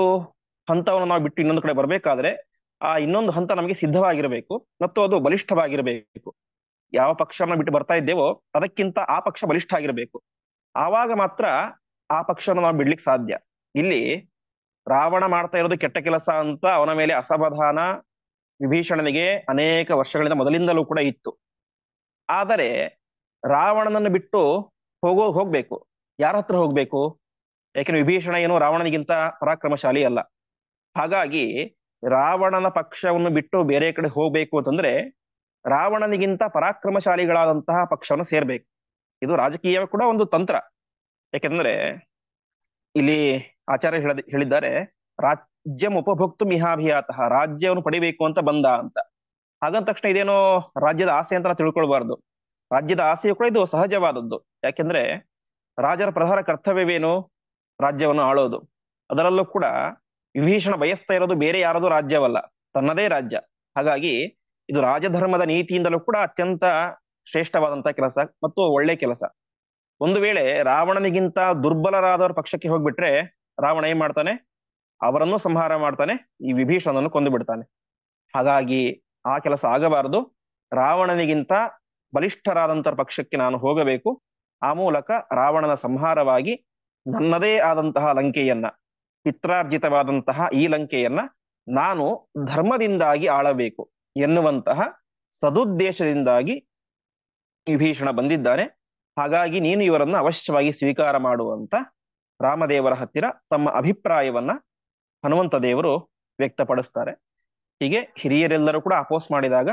ಹಂತವನ್ನು ನಾವು ಬಿಟ್ಟು ಇನ್ನೊಂದು ಕಡೆ ಬರ್ಬೇಕಾದ್ರೆ ಆ ಇನ್ನೊಂದು ಹಂತ ನಮಗೆ ಸಿದ್ಧವಾಗಿರಬೇಕು ಮತ್ತು ಅದು ಬಲಿಷ್ಠವಾಗಿರಬೇಕು. ಯಾವ ಪಕ್ಷವನ್ನು ಬಿಟ್ಟು ಬರ್ತಾ ಇದ್ದೇವೋ ಅದಕ್ಕಿಂತ ಆ ಪಕ್ಷ ಬಲಿಷ್ಠ ಆಗಿರಬೇಕು. ಆವಾಗ ಮಾತ್ರ ಆ ಪಕ್ಷವನ್ನು ನಾವು ಬಿಡ್ಲಿಕ್ಕೆ ಸಾಧ್ಯ. ಇಲ್ಲಿ ರಾವಣ ಮಾಡ್ತಾ ಇರೋದು ಕೆಟ್ಟ ಕೆಲಸ ಅಂತ ಅವನ ಮೇಲೆ ಅಸಮಾಧಾನ ವಿಭೀಷಣನಿಗೆ ಅನೇಕ ವರ್ಷಗಳಿಂದ ಮೊದಲಿಂದಲೂ ಕೂಡ ಇತ್ತು. ಆದರೆ ರಾವಣನನ್ನು ಬಿಟ್ಟು ಹೋಗ್ಬೇಕು, ಯಾರ ಹತ್ರ ಹೋಗ್ಬೇಕು? ಯಾಕೆಂದ್ರೆ ವಿಭೀಷಣ ಏನು ರಾವಣನಿಗಿಂತ ಪರಾಕ್ರಮಶಾಲಿ ಅಲ್ಲ. ಹಾಗಾಗಿ ರಾವಣನ ಪಕ್ಷವನ್ನು ಬಿಟ್ಟು ಬೇರೆ ಕಡೆ ಹೋಗ್ಬೇಕು ಅಂತಂದ್ರೆ ರಾವಣನಿಗಿಂತ ಪರಾಕ್ರಮಶಾಲಿಗಳಾದಂತಹ ಪಕ್ಷವನ್ನು ಸೇರ್ಬೇಕು. ಇದು ರಾಜಕೀಯ ಕೂಡ ಒಂದು ತಂತ್ರ. ಯಾಕೆಂದ್ರೆ ಇಲ್ಲಿ ಆಚಾರ್ಯ ಹೇಳಿದ್ದಾರೆ, ರಾಜ್ಯಂ ಉಪಭೋಕ್ತು ಮಿಹಾಭಿಯಾತಃ, ರಾಜ್ಯವನ್ನು ಪಡಿಬೇಕು ಅಂತ ಬಂದ ಅಂತ. ಹಾಗಂದ ತಕ್ಷಣ ಇದೇನೋ ರಾಜ್ಯದ ಆಸೆ ಅಂತ ತಿಳ್ಕೊಳ್ಬಾರ್ದು. ರಾಜ್ಯದ ಆಸೆಯು ಕೂಡ ಇದು ಸಹಜವಾದದ್ದು. ಯಾಕೆಂದ್ರೆ ರಾಜರ ಪ್ರಧಾನ ಕರ್ತವ್ಯವೇನು? ರಾಜ್ಯವನ್ನು ಆಳೋದು. ಅದರಲ್ಲೂ ಕೂಡ ವಿಭೀಷಣ ಬಯಸ್ತಾ ಇರೋದು ಬೇರೆ ಯಾರದು ರಾಜ್ಯವಲ್ಲ, ತನ್ನದೇ ರಾಜ್ಯ. ಹಾಗಾಗಿ ಇದು ರಾಜಧರ್ಮದ ನೀತಿಯಿಂದಲೂ ಕೂಡ ಅತ್ಯಂತ ಶ್ರೇಷ್ಠವಾದಂತಹ ಕೆಲಸ ಮತ್ತು ಒಳ್ಳೆ ಕೆಲಸ. ಒಂದು ವೇಳೆ ರಾವಣನಿಗಿಂತ ದುರ್ಬಲರಾದವರ ಪಕ್ಷಕ್ಕೆ ಹೋಗ್ಬಿಟ್ರೆ ರಾವಣ ಏನ್ ಮಾಡ್ತಾನೆ? ಅವರನ್ನು ಸಂಹಾರ ಮಾಡ್ತಾನೆ, ಈ ವಿಭೀಷಣನನ್ನು ಕೊಂದು ಬಿಡ್ತಾನೆ. ಹಾಗಾಗಿ ಆ ಕೆಲಸ ಆಗಬಾರದು. ರಾವಣನಿಗಿಂತ ಬಲಿಷ್ಠರಾದಂತಹ ಪಕ್ಷಕ್ಕೆ ನಾನು ಹೋಗಬೇಕು. ಆ ಮೂಲಕ ರಾವಣನ ಸಂಹಾರವಾಗಿ ನನ್ನದೇ ಆದಂತಹ ಲಂಕೆಯನ್ನ, ಪಿತ್ರಾರ್ಜಿತವಾದಂತಹ ಈ ಲಂಕೆಯನ್ನ ನಾನು ಧರ್ಮದಿಂದಾಗಿ ಆಳಬೇಕು ಎನ್ನುವಂತಹ ಸದುದ್ದೇಶದಿಂದಾಗಿ ವಿಭೀಷಣ ಬಂದಿದ್ದಾನೆ. ಹಾಗಾಗಿ ನೀನು ಇವರನ್ನ ಅವಶ್ಯವಾಗಿ ಸ್ವೀಕಾರ ಮಾಡುವಂತ ರಾಮದೇವರ ಹತ್ತಿರ ತಮ್ಮ ಅಭಿಪ್ರಾಯವನ್ನ ಹನುಮಂತ ದೇವರು ವ್ಯಕ್ತಪಡಿಸ್ತಾರೆ. ಹೀಗೆ ಹಿರಿಯರೆಲ್ಲರೂ ಕೂಡ ಅಪೋಸ್ ಮಾಡಿದಾಗ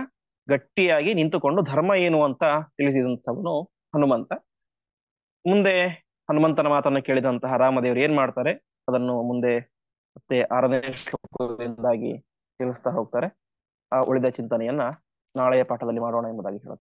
ಗಟ್ಟಿಯಾಗಿ ನಿಂತುಕೊಂಡು ಧರ್ಮ ಏನು ಅಂತ ತಿಳಿಸಿದಂಥವನು ಹನುಮಂತ. ಮುಂದೆ ಹನುಮಂತನ ಮಾತನ್ನು ಕೇಳಿದಂತಹ ರಾಮದೇವರು ಏನ್ ಮಾಡ್ತಾರೆ ಅದನ್ನು ಮುಂದೆ ಮತ್ತೆ 6ನೇ ಶ್ಲೋಕದಿಂದಾಗಿ ತಿಳಿಸ್ತಾ ಹೋಗ್ತಾರೆ. ಆ ಉಳಿದ ಚಿಂತನೆಯನ್ನ ನಾಳೆಯ ಪಾಠದಲ್ಲಿ ಮಾಡೋಣ ಎಂಬುದಾಗಿ ಹೇಳುತ್ತೆ.